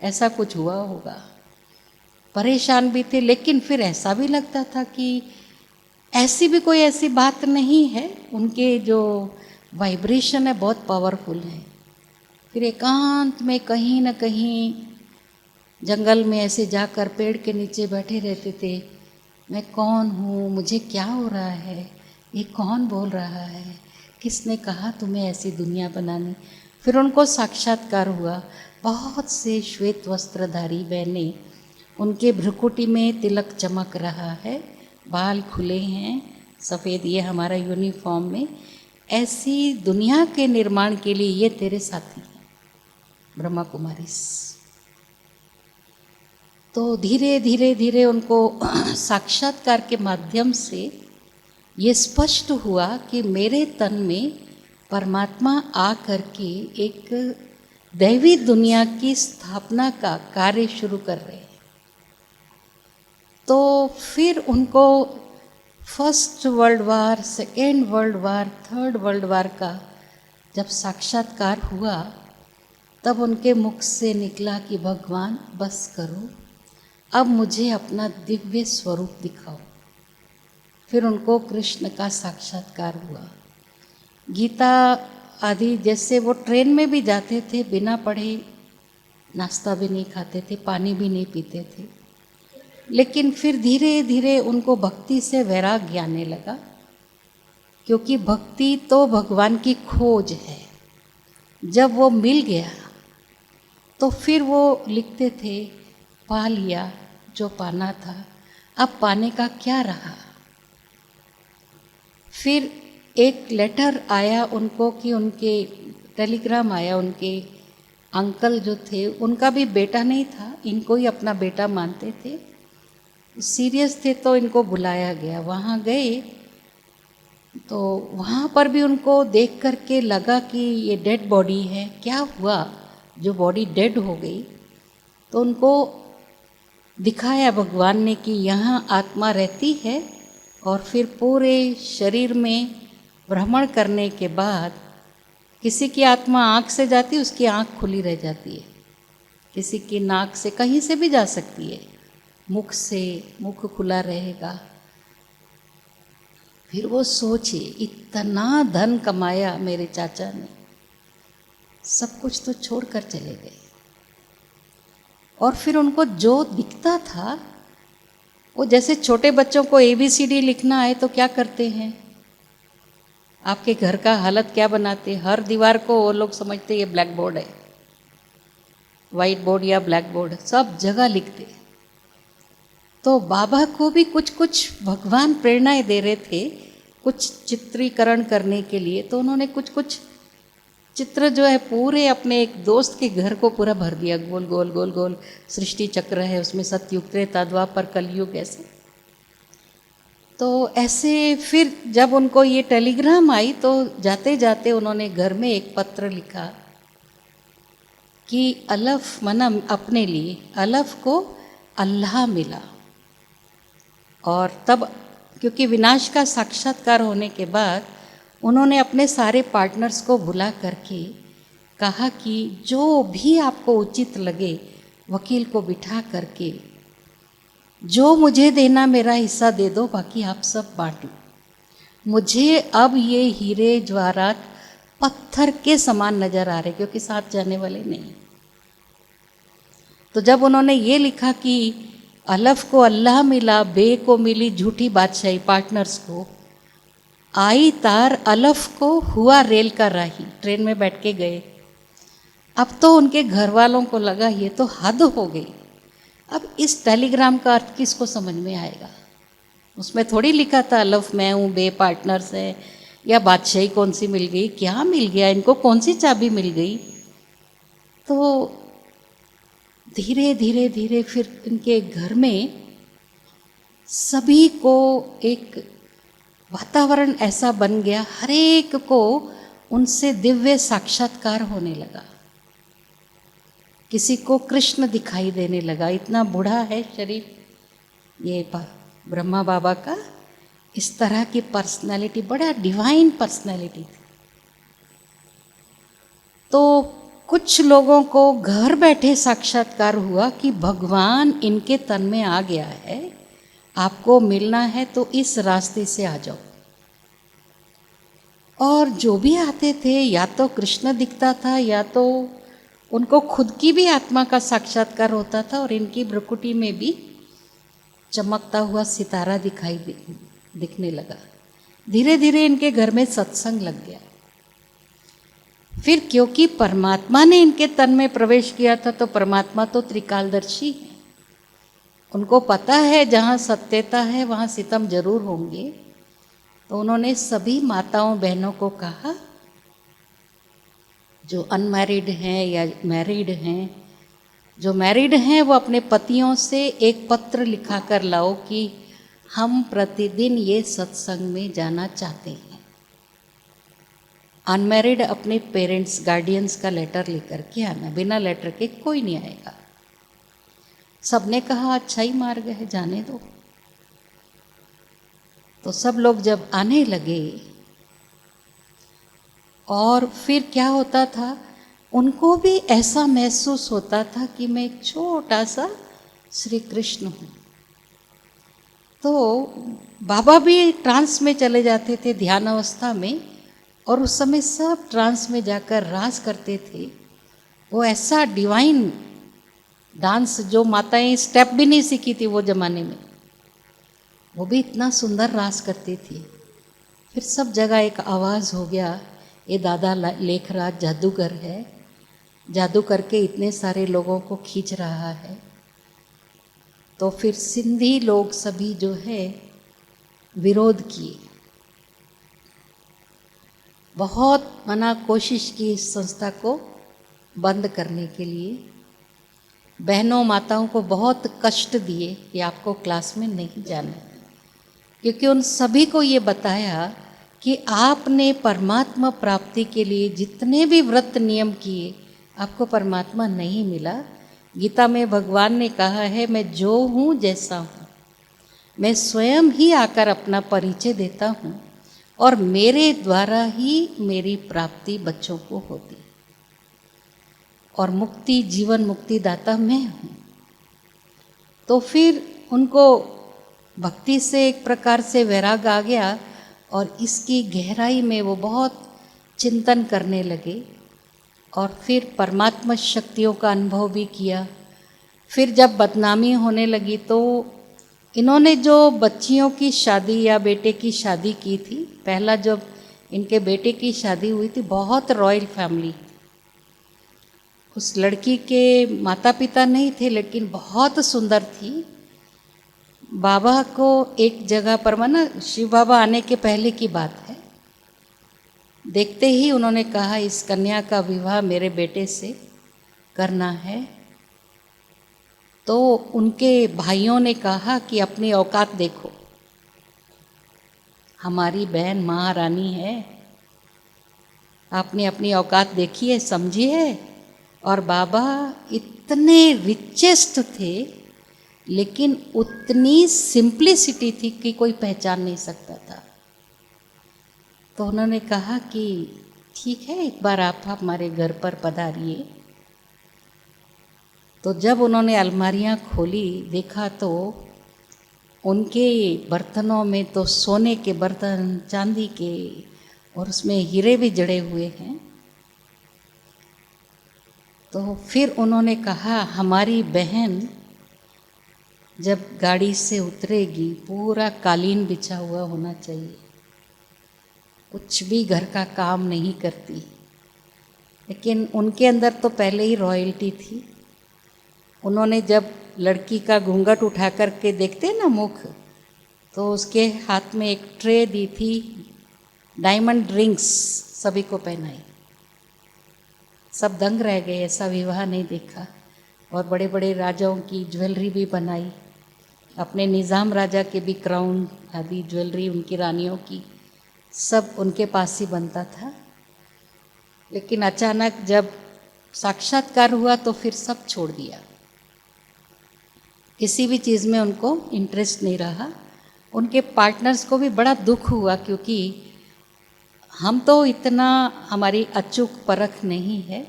Speaker 3: ऐसा कुछ हुआ होगा। परेशान भी थे, लेकिन फिर ऐसा भी लगता था कि ऐसी भी कोई ऐसी बात नहीं है। उनके जो वाइब्रेशन है बहुत पावरफुल है। फिर एकांत में कहीं न कहीं जंगल में ऐसे जाकर पेड़ के नीचे बैठे रहते थे। मैं कौन हूँ, मुझे क्या हो रहा है, ये कौन बोल रहा है, किसने कहा तुम्हें ऐसी दुनिया बनानी। फिर उनको साक्षात्कार हुआ। बहुत से श्वेत वस्त्रधारी बहनें, उनके भ्रुकुटी में तिलक चमक रहा है, बाल खुले हैं सफ़ेद, ये हमारा यूनिफॉर्म में। ऐसी दुनिया के निर्माण के लिए ये तेरे साथी हैं ब्रह्मा कुमारीस। तो धीरे धीरे धीरे उनको साक्षात्कार के माध्यम से ये स्पष्ट हुआ कि मेरे तन में परमात्मा आ करके एक दैवी दुनिया की स्थापना का कार्य शुरू कर रहे हैं। तो फिर उनको first world war, second world war, third world war का जब साक्षात्कार हुआ, तब उनके मुख से निकला कि भगवान बस करो, अब मुझे अपना दिव्य स्वरूप दिखाओ। फिर उनको कृष्ण का साक्षात्कार हुआ। गीता आदि जैसे वो ट्रेन में भी जाते थे, बिना पढ़े नाश्ता भी नहीं खाते थे, पानी भी नहीं पीते थे। लेकिन फिर धीरे धीरे उनको भक्ति से वैराग्य आने लगा, क्योंकि भक्ति तो भगवान की खोज है। जब वो मिल गया तो फिर वो लिखते थे, पा लिया जो पाना था, अब पाने का क्या रहा। फिर एक लेटर आया उनको कि उनके टेलीग्राम आया, उनके अंकल जो थे उनका भी बेटा नहीं था, इनको ही अपना बेटा मानते थे, सीरियस थे, तो इनको बुलाया गया। वहाँ गए तो वहाँ पर भी उनको देख करके लगा कि ये डेड बॉडी है, क्या हुआ जो बॉडी डेड हो गई। तो उनको दिखाया भगवान ने कि यहाँ आत्मा रहती है और फिर पूरे शरीर में भ्रमण करने के बाद किसी की आत्मा आँख से जाती है, उसकी आँख खुली रह जाती है, किसी की नाक से, कहीं से भी जा सकती है, मुख से मुख खुला रहेगा। फिर वो सोचे, इतना धन कमाया मेरे चाचा ने, सब कुछ तो छोड़ कर चले गए। और फिर उनको जो दिखता था, वो जैसे छोटे बच्चों को ABCD लिखना है तो क्या करते हैं, आपके घर का हालत क्या बनाते हैं, हर दीवार को वो लोग समझते ये ब्लैक बोर्ड है, वाइट बोर्ड या ब्लैक बोर्ड, सब जगह लिखते। तो बाबा को भी कुछ कुछ भगवान प्रेरणाएं दे रहे थे, कुछ चित्रीकरण करने के लिए। तो उन्होंने कुछ कुछ चित्र जो है पूरे अपने एक दोस्त के घर को पूरा भर दिया, गोल गोल गोल गोल सृष्टि चक्र है उसमें, सतयुग त्रेता द्वापर कलयुग ऐसे। तो ऐसे फिर जब उनको ये टेलीग्राम आई तो जाते जाते उन्होंने घर में एक पत्र लिखा कि अलफ मना अपने लिए, अलफ को अल्लाह मिला। और तब क्योंकि विनाश का साक्षात्कार होने के बाद उन्होंने अपने सारे पार्टनर्स को बुला करके कहा कि जो भी आपको उचित लगे वकील को बिठा करके जो मुझे देना मेरा हिस्सा दे दो, बाकी आप सब बांटो। मुझे अब ये हीरे जवाहरात पत्थर के समान नज़र आ रहे, क्योंकि साथ जाने वाले नहीं। तो जब उन्होंने ये लिखा कि अलफ को अल्लाह मिला, बे को मिली झूठी बादशाही, पार्टनर्स को आई तार, अलफ को हुआ रेल का राही, ट्रेन में बैठ के गए। अब तो उनके घर वालों को लगा ये तो हद हो गई, अब इस टेलीग्राम का अर्थ किसको समझ में आएगा। उसमें थोड़ी लिखा था अलफ मैं हूँ, बे पार्टनर्स है, या बादशाही कौन सी मिल गई, क्या मिल गया इनको, कौन सी चाबी मिल गई। तो धीरे धीरे धीरे फिर इनके घर में सभी को एक वातावरण ऐसा बन गया, हर एक को उनसे दिव्य साक्षात्कार होने लगा। किसी को कृष्ण दिखाई देने लगा, इतना बूढ़ा है शरीर ये ब्रह्मा बाबा का, इस तरह की पर्सनालिटी, बड़ा डिवाइन पर्सनालिटी थी। तो कुछ लोगों को घर बैठे साक्षात्कार हुआ कि भगवान इनके तन में आ गया है, आपको मिलना है तो इस रास्ते से आ जाओ। और जो भी आते थे या तो कृष्ण दिखता था या तो उनको खुद की भी आत्मा का साक्षात्कार होता था, और इनकी भ्रुकुटी में भी चमकता हुआ सितारा दिखने लगा। धीरे धीरे इनके घर में सत्संग लग गया। फिर क्योंकि परमात्मा ने इनके तन में प्रवेश किया था, तो परमात्मा तो त्रिकालदर्शी है, उनको पता है जहाँ सत्यता है वहाँ सितम जरूर होंगे। तो उन्होंने सभी माताओं बहनों को कहा, जो अनमैरिड हैं या मैरिड हैं, जो मैरिड हैं वो अपने पतियों से एक पत्र लिखा कर लाओ कि हम प्रतिदिन ये सत्संग में जाना चाहते हैं। अनमैरिड अपने पेरेंट्स गार्डियंस का लेटर लेकर के आना, बिना लेटर के कोई नहीं आएगा। सबने कहा अच्छा ही मार्ग है, जाने दो। तो सब लोग जब आने लगे, और फिर क्या होता था, उनको भी ऐसा महसूस होता था कि मैं एक छोटा सा श्री कृष्ण हूँ। तो बाबा भी ट्रांस में चले जाते थे, ध्यान अवस्था में, और उस समय सब ट्रांस में जाकर रास करते थे। वो ऐसा डिवाइन डांस, जो माताएं स्टेप भी नहीं सीखी थी वो ज़माने में, वो भी इतना सुंदर रास करती थी। फिर सब जगह एक आवाज़ हो गया, ये दादा लेखराज जादूगर है, जादू करके इतने सारे लोगों को खींच रहा है। तो फिर सिंधी लोग सभी जो है विरोध किए, बहुत मना कोशिश की इस संस्था को बंद करने के लिए। बहनों माताओं को बहुत कष्ट दिए कि आपको क्लास में नहीं जाना है, क्योंकि उन सभी को ये बताया कि आपने परमात्मा प्राप्ति के लिए जितने भी व्रत नियम किए, आपको परमात्मा नहीं मिला। गीता में भगवान ने कहा है, मैं जो हूँ जैसा हूँ, मैं स्वयं ही आकर अपना परिचय देता हूँ, और मेरे द्वारा ही मेरी प्राप्ति बच्चों को होती, और मुक्ति जीवन मुक्ति दाता मैं हूँ। तो फिर उनको भक्ति से एक प्रकार से वैराग आ गया, और इसकी गहराई में वो बहुत चिंतन करने लगे, और फिर परमात्मा शक्तियों का अनुभव भी किया। फिर जब बदनामी होने लगी, तो इन्होंने जो बच्चियों की शादी या बेटे की शादी की थी, पहला जब इनके बेटे की शादी हुई थी, बहुत रॉयल फैमिली, उस लड़की के माता पिता नहीं थे लेकिन बहुत सुंदर थी। बाबा को एक जगह पर, माना शिव बाबा आने के पहले की बात है, देखते ही उन्होंने कहा इस कन्या का विवाह मेरे बेटे से करना है। तो उनके भाइयों ने कहा कि अपनी औकात देखो, हमारी बहन महारानी है, आपने अपनी औकात देखी है, समझी है। और बाबा इतने रिचेस्ट थे, लेकिन उतनी सिंप्लिसिटी थी कि कोई पहचान नहीं सकता था। तो उन्होंने कहा कि ठीक है, एक बार आप हमारे घर पर पधारिए। तो जब उन्होंने अलमारियाँ खोली, देखा तो उनके बर्तनों में तो सोने के बर्तन, चांदी के, और उसमें हीरे भी जड़े हुए हैं। तो फिर उन्होंने कहा हमारी बहन जब गाड़ी से उतरेगी, पूरा कालीन बिछा हुआ होना चाहिए, कुछ भी घर का काम नहीं करती। लेकिन उनके अंदर तो पहले ही रॉयल्टी थी। उन्होंने जब लड़की का घूंघट उठा कर के देखते ना मुख, तो उसके हाथ में एक ट्रे दी थी, डायमंड रिंग्स सभी को पहनाई। सब दंग रह गए, ऐसा विवाह नहीं देखा। और बड़े बड़े राजाओं की ज्वेलरी भी बनाई, अपने निज़ाम राजा के भी क्राउन आदि ज्वेलरी, उनकी रानियों की, सब उनके पास ही बनता था। लेकिन अचानक जब साक्षात्कार हुआ तो फिर सब छोड़ दिया, किसी भी चीज़ में उनको इंटरेस्ट नहीं रहा। उनके पार्टनर्स को भी बड़ा दुख हुआ, क्योंकि हम तो इतना, हमारी अचूक परख नहीं है।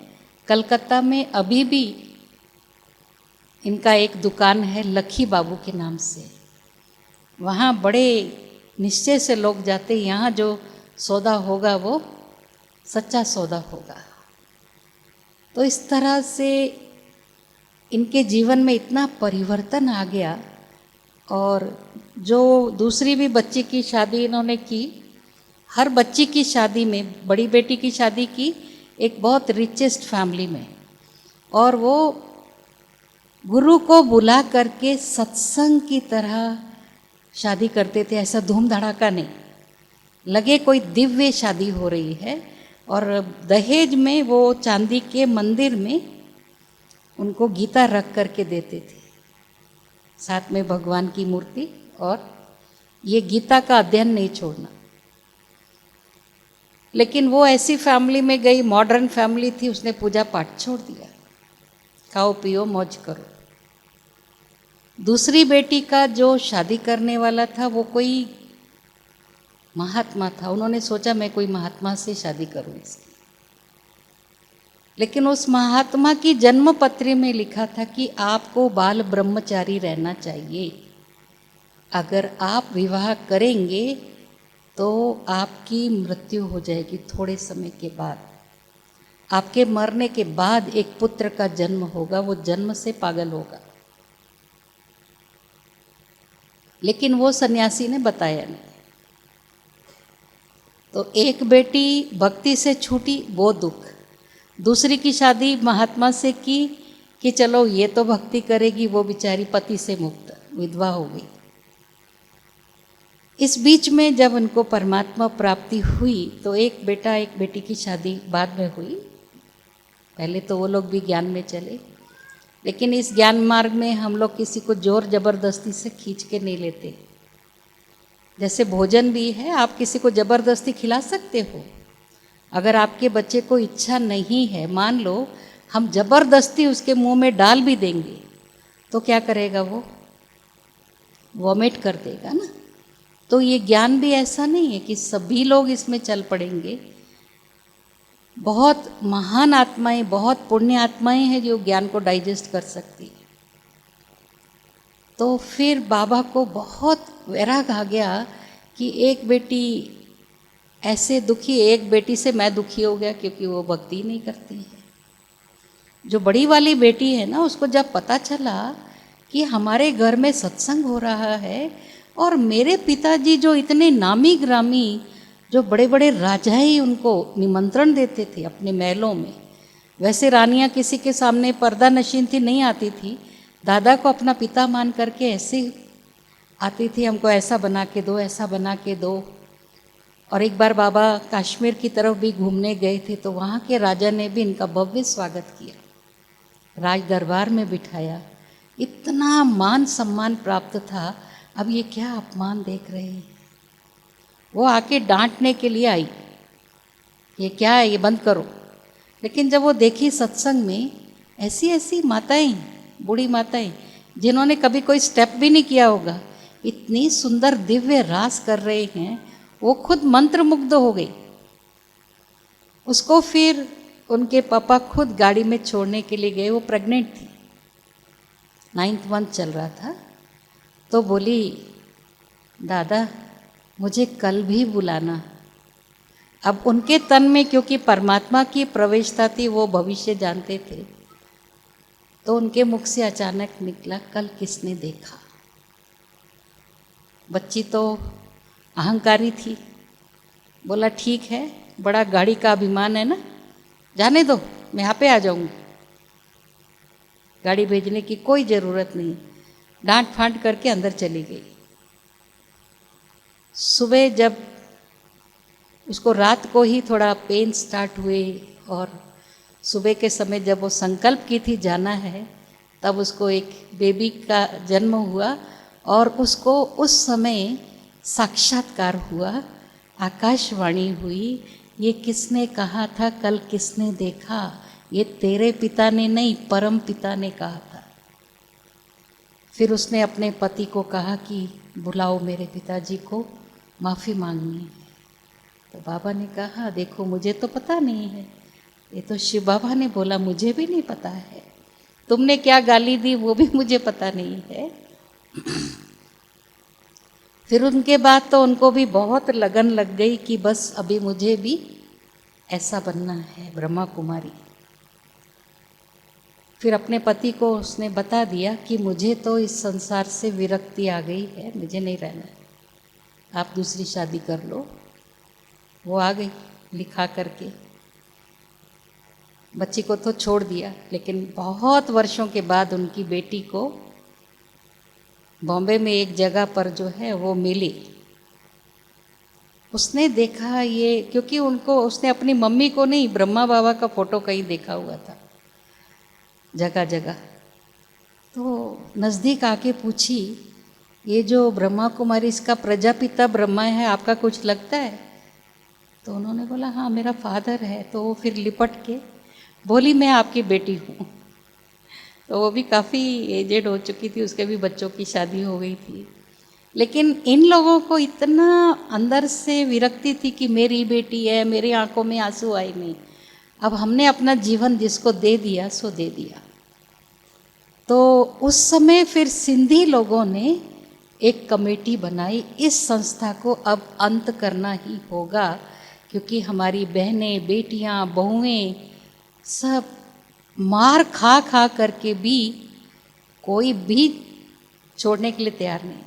Speaker 3: कलकत्ता में अभी भी इनका एक दुकान है लखी बाबू के नाम से, वहाँ बड़े निश्चय से लोग जाते, यहाँ जो सौदा होगा वो सच्चा सौदा होगा। तो इस तरह से इनके जीवन में इतना परिवर्तन आ गया। और जो दूसरी भी बच्ची की शादी इन्होंने की, हर बच्ची की शादी में, बड़ी बेटी की शादी की एक बहुत रिचेस्ट फैमिली में, और वो गुरु को बुला करके सत्संग की तरह शादी करते थे। ऐसा धूम धड़ाका नहीं, लगे कोई दिव्य शादी हो रही है। और दहेज में वो चांदी के मंदिर में उनको गीता रख करके देते थे, साथ में भगवान की मूर्ति, और ये गीता का अध्ययन नहीं छोड़ना। लेकिन वो ऐसी फैमिली में गई, मॉडर्न फैमिली थी, उसने पूजा पाठ छोड़ दिया, खाओ पियो मौज करो। दूसरी बेटी का जो शादी करने वाला था वो कोई महात्मा था। उन्होंने सोचा मैं कोई महात्मा से शादी करूं इसकी, लेकिन उस महात्मा की जन्म पत्री में लिखा था कि आपको बाल ब्रह्मचारी रहना चाहिए, अगर आप विवाह करेंगे तो आपकी मृत्यु हो जाएगी थोड़े समय के बाद, आपके मरने के बाद एक पुत्र का जन्म होगा, वो जन्म से पागल होगा। लेकिन वो सन्यासी ने बताया नहीं। तो एक बेटी भक्ति से छूटी, वो दुख। दूसरी की शादी महात्मा से की कि चलो ये तो भक्ति करेगी, वो बेचारी पति से मुक्त विधवा हो गई। इस बीच में जब उनको परमात्मा प्राप्ति हुई तो एक बेटा एक बेटी की शादी बाद में हुई। पहले तो वो लोग भी ज्ञान में चले, लेकिन इस ज्ञान मार्ग में हम लोग किसी को जोर जबरदस्ती से खींच के नहीं लेते। जैसे भोजन भी है, आप किसी को जबरदस्ती खिला सकते हो। अगर आपके बच्चे को इच्छा नहीं है, मान लो हम जबरदस्ती उसके मुंह में डाल भी देंगे तो क्या करेगा, वो वॉमिट कर देगा ना। तो ये ज्ञान भी ऐसा नहीं है कि सभी लोग इसमें चल पड़ेंगे। बहुत महान आत्माएं, बहुत पुण्य आत्माएं हैं जो ज्ञान को डाइजेस्ट कर सकती है। तो फिर बाबा को बहुत वैराग आ गया कि एक बेटी ऐसे दुखी, एक बेटी से मैं दुखी हो गया क्योंकि वो भक्ति नहीं करती है। जो बड़ी वाली बेटी है ना, उसको जब पता चला कि हमारे घर में सत्संग हो रहा है और मेरे पिताजी जो इतने नामी ग्रामी, जो बड़े बड़े राजाएं उनको निमंत्रण देते थे अपने महलों में, वैसे रानियां किसी के सामने पर्दा नशीन थी, नहीं आती थी, दादा को अपना पिता मान करके ऐसे आती थी, हमको ऐसा बना के दो, ऐसा बना के दो। और एक बार बाबा कश्मीर की तरफ भी घूमने गए थे तो वहाँ के राजा ने भी इनका भव्य स्वागत किया, राज दरबार में बिठाया, इतना मान सम्मान प्राप्त था। अब ये क्या अपमान देख रहे हैं। वो आके डांटने के लिए आई, ये क्या है, ये बंद करो। लेकिन जब वो देखी सत्संग में ऐसी ऐसी माताएं, बूढ़ी माताएं जिन्होंने कभी कोई स्टेप भी नहीं किया होगा, इतनी सुंदर दिव्य रास कर रहे हैं, वो खुद मंत्रमुग्ध हो गई। उसको फिर उनके पापा खुद गाड़ी में छोड़ने के लिए गए। वो प्रेग्नेंट थी, 9th मंथ चल रहा था। तो बोली, दादा मुझे कल भी बुलाना। अब उनके तन में क्योंकि परमात्मा की प्रवेशता थी, वो भविष्य जानते थे, तो उनके मुख से अचानक निकला, कल किसने देखा। बच्ची तो अहंकारी थी, बोला ठीक है, बड़ा गाड़ी का अभिमान है ना, जाने दो, मैं यहाँ पे आ जाऊंगी, गाड़ी भेजने की कोई ज़रूरत नहीं। डांट फांट करके अंदर चली गई। सुबह जब उसको, रात को ही थोड़ा पेन स्टार्ट हुए और सुबह के समय जब वो संकल्प की थी जाना है, तब उसको एक बेबी का जन्म हुआ और उसको उस समय साक्षात्कार हुआ, आकाशवाणी हुई, ये किसने कहा था, कल किसने देखा, ये तेरे पिता ने नहीं, परम पिता ने कहा था। फिर उसने अपने पति को कहा कि बुलाओ मेरे पिताजी को, माफ़ी मांगनी है। तो बाबा ने कहा, देखो मुझे तो पता नहीं है, ये तो शिव बाबा ने बोला, मुझे भी नहीं पता है, तुमने क्या गाली दी वो भी मुझे पता नहीं है। फिर उनके बाद तो उनको भी बहुत लगन लग गई कि बस अभी मुझे भी ऐसा बनना है, ब्रह्मा कुमारी। फिर अपने पति को उसने बता दिया कि मुझे तो इस संसार से विरक्ति आ गई है, मुझे नहीं रहना है, आप दूसरी शादी कर लो। वो आ गई लिखा करके। बच्ची को तो छोड़ दिया, लेकिन बहुत वर्षों के बाद उनकी बेटी को बॉम्बे में एक जगह पर जो है वो मिली। उसने देखा ये, क्योंकि उनको उसने अपनी मम्मी को नहीं, ब्रह्मा बाबा का फोटो कहीं देखा हुआ था जगह जगह। तो नज़दीक आके पूछी, ये जो ब्रह्मा कुमारी इसका प्रजापिता ब्रह्मा है, आपका कुछ लगता है? तो उन्होंने बोला हाँ मेरा फादर है। तो वो फिर लिपट के बोली मैं आपकी बेटी हूँ। तो वो भी काफ़ी एजेड हो चुकी थी, उसके भी बच्चों की शादी हो गई थी। लेकिन इन लोगों को इतना अंदर से विरक्ति थी कि मेरी बेटी है, मेरी आंखों में आंसू आए नहीं। अब हमने अपना जीवन जिसको दे दिया सो दे दिया। तो उस समय फिर सिंधी लोगों ने एक कमेटी बनाई, इस संस्था को अब अंत करना ही होगा, क्योंकि हमारी बहनें, बेटियां, बहुएं सब मार खा खा करके भी कोई भी छोड़ने के लिए तैयार नहीं है।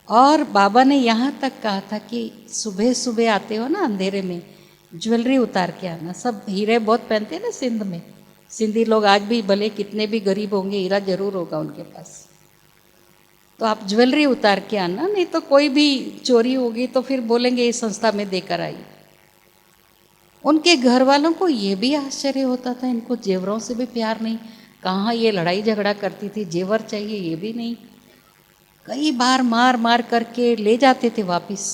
Speaker 3: और बाबा ने यहाँ तक कहा था कि सुबह सुबह आते हो ना अंधेरे में, ज्वेलरी उतार के आना। सब हीरे बहुत पहनते हैं ना सिंध में, सिंधी लोग आज भी भले कितने भी गरीब होंगे, हीरा जरूर होगा उनके पास। तो आप ज्वेलरी उतार के आना, नहीं तो कोई भी चोरी होगी तो फिर बोलेंगे इस संस्था में देकर आई। उनके घर वालों को ये भी आश्चर्य होता था, इनको जेवरों से भी प्यार नहीं, कहाँ ये लड़ाई झगड़ा करती थी, जेवर चाहिए ये भी नहीं। कई बार मार मार करके ले जाते थे वापस।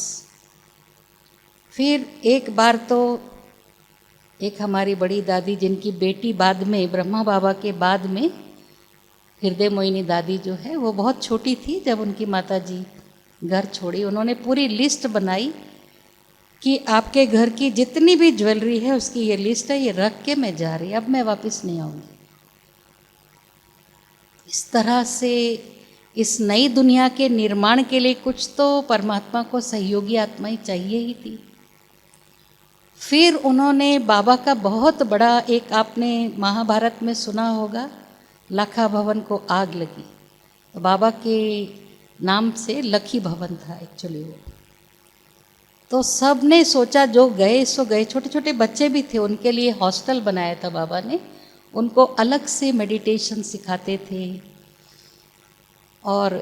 Speaker 3: फिर एक बार तो एक हमारी बड़ी दादी, जिनकी बेटी बाद में ब्रह्मा बाबा के बाद में हृदय मोहिनी दादी जो है, वो बहुत छोटी थी जब उनकी माता जी घर छोड़ी। उन्होंने पूरी लिस्ट बनाई कि आपके घर की जितनी भी ज्वेलरी है उसकी ये लिस्ट है, ये रख के मैं जा रही, अब मैं वापस नहीं आऊँगी। इस तरह से इस नई दुनिया के निर्माण के लिए कुछ तो परमात्मा को सहयोगी आत्माएं चाहिए ही थी। फिर उन्होंने बाबा का बहुत बड़ा एक, आपने महाभारत में सुना होगा, लाखा भवन को आग लगी, तो बाबा के नाम से लखी भवन था एक्चुअली वो। तो सब ने सोचा जो गए सो गए, छोटे छोटे बच्चे भी थे, उनके लिए हॉस्टल बनाया था बाबा ने, उनको अलग से मेडिटेशन सिखाते थे। और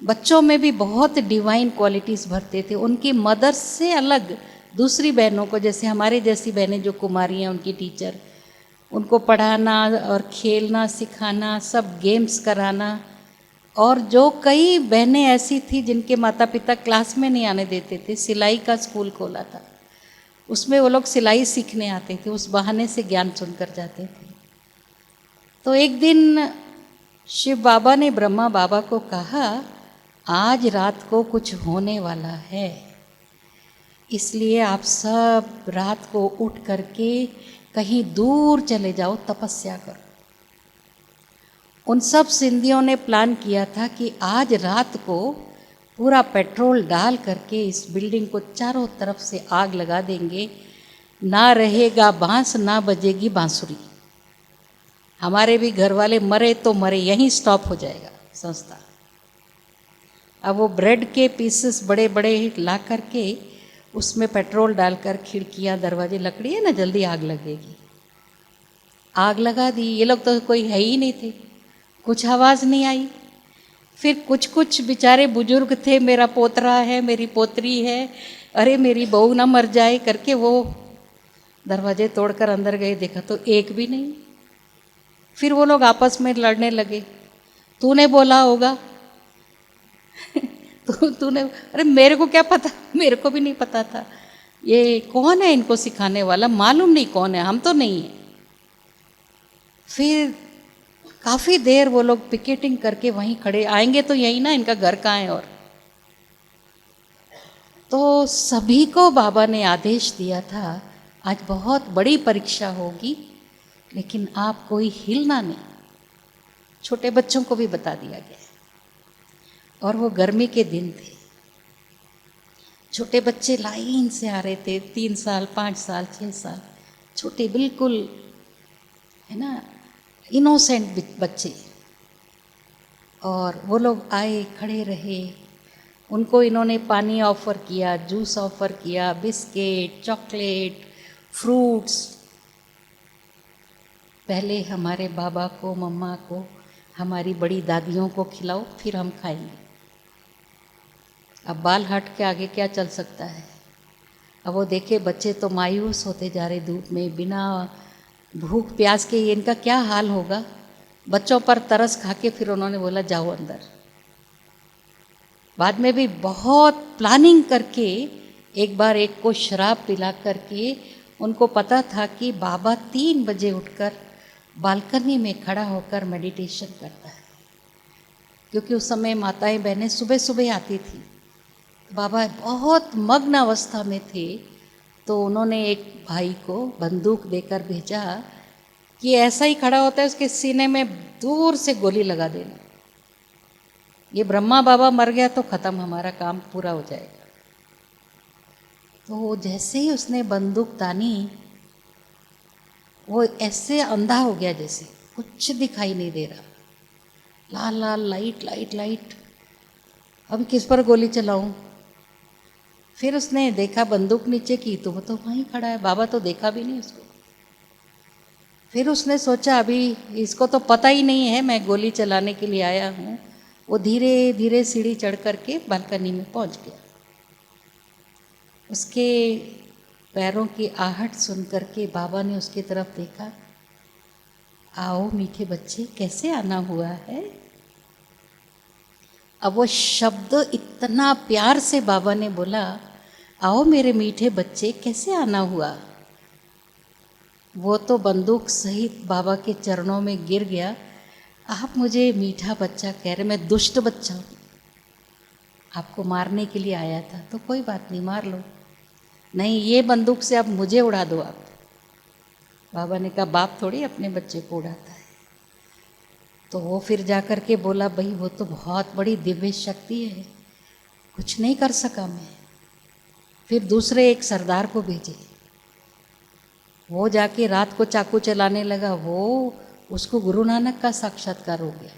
Speaker 3: बच्चों में भी बहुत डिवाइन क्वालिटीज़ भरते थे। उनकी मदर्स से अलग दूसरी बहनों को, जैसे हमारे जैसी बहनें जो कुमारी हैं, उनकी टीचर, उनको पढ़ाना और खेलना सिखाना, सब गेम्स कराना। और जो कई बहनें ऐसी थी जिनके माता पिता क्लास में नहीं आने देते थे, सिलाई का स्कूल खोला था, उसमें वो लोग सिलाई सीखने आते थे, उस बहाने से ज्ञान सुनकर जाते थे। तो एक दिन शिव बाबा ने ब्रह्मा बाबा को कहा, आज रात को कुछ होने वाला है, इसलिए आप सब रात को उठ करके कहीं दूर चले जाओ, तपस्या करो। उन सब सिंधियों ने प्लान किया था कि आज रात को पूरा पेट्रोल डाल करके इस बिल्डिंग को चारों तरफ से आग लगा देंगे, ना रहेगा बांस, ना बजेगी बांसुरी। हमारे भी घर वाले मरे तो मरे, यहीं स्टॉप हो जाएगा संस्था। अब वो ब्रेड के पीसेस बड़े बड़े ला करके उसमें पेट्रोल डालकर, खिड़कियां दरवाजे, लकड़ी है ना, जल्दी आग लगेगी। आग लगा दी। ये लोग तो कोई है ही नहीं थे, कुछ आवाज़ नहीं आई। फिर कुछ कुछ बेचारे बुजुर्ग थे, मेरा पोतरा है, मेरी पोतरी है, अरे मेरी बहू ना मर जाए करके वो दरवाजे तोड़कर अंदर गए, देखा तो एक भी नहीं। फिर वो लोग आपस में लड़ने लगे, तूने बोला होगा तूने, अरे मेरे को क्या पता, मेरे को भी नहीं पता था, ये कौन है इनको सिखाने वाला, मालूम नहीं कौन है, हम तो नहीं है। फिर काफ़ी देर वो लोग पिकेटिंग करके वहीं खड़े, आएंगे तो यही ना, इनका घर कहाँ है। और तो सभी को बाबा ने आदेश दिया था, आज बहुत बड़ी परीक्षा होगी, लेकिन आप कोई हिलना नहीं। छोटे बच्चों को भी बता दिया गया। और वो गर्मी के दिन थे, छोटे बच्चे लाइन से आ रहे थे, 3 साल 5 साल 6 साल, छोटे बिल्कुल, है ना, इनोसेंट बच्चे। और वो लोग आए, खड़े रहे, उनको इन्होंने पानी ऑफ़र किया, जूस ऑफ़र किया, बिस्किट, चॉकलेट, फ्रूट्स। पहले हमारे बाबा को, मम्मा को, हमारी बड़ी दादियों को खिलाओ, फिर हम खाएंगे। अब बाल हट के आगे क्या चल सकता है। अब वो देखे बच्चे तो मायूस होते जा रहे धूप में, बिना भूख प्यास के, इनका क्या हाल होगा। बच्चों पर तरस खा के फिर उन्होंने बोला जाओ अंदर। बाद में भी बहुत प्लानिंग करके एक बार एक को शराब पिला करके, उनको पता था कि बाबा 3 बजे उठकर बालकनी में खड़ा होकर मेडिटेशन करता है, क्योंकि उस समय माताएं बहनें सुबह सुबह आती थी। बाबा बहुत मग्न अवस्था में थे, तो उन्होंने एक भाई को बंदूक देकर भेजा कि ऐसा ही खड़ा होता है उसके सीने में दूर से गोली लगा देना। ये ब्रह्मा बाबा मर गया तो ख़त्म, हमारा काम पूरा हो जाएगा। तो जैसे ही उसने बंदूक तानी, वो ऐसे अंधा हो गया जैसे कुछ दिखाई नहीं दे रहा, लाल लाल लाइट लाइट लाइट। अब किस पर गोली चलाऊं। फिर उसने देखा बंदूक नीचे की, तो वो तो वहीं खड़ा है, बाबा तो देखा भी नहीं उसको। फिर उसने सोचा अभी इसको तो पता ही नहीं है मैं गोली चलाने के लिए आया हूँ। वो धीरे धीरे सीढ़ी चढ़ करके बालकनी में पहुँच गया। उसके पैरों की आहट सुन करके बाबा ने उसकी तरफ देखा। आओ मीठे बच्चे, कैसे आना हुआ है। अब वो शब्द इतना प्यार से बाबा ने बोला, आओ मेरे मीठे बच्चे, कैसे आना हुआ। वो तो बंदूक सहित बाबा के चरणों में गिर गया। आप मुझे मीठा बच्चा कह रहे, मैं दुष्ट बच्चा हूँ, आपको मारने के लिए आया था, तो कोई बात नहीं, मार लो। नहीं, ये बंदूक से अब मुझे उड़ा दो आप। बाबा ने कहा बाप थोड़ी अपने बच्चे को उड़ाता है। तो वो फिर जा कर के बोला, भाई वो तो बहुत बड़ी दिव्य शक्ति है, कुछ नहीं कर सका मैं। फिर दूसरे एक सरदार को भेजे, वो जाके रात को चाकू चलाने लगा। वो उसको गुरु नानक का साक्षात्कार हो गया।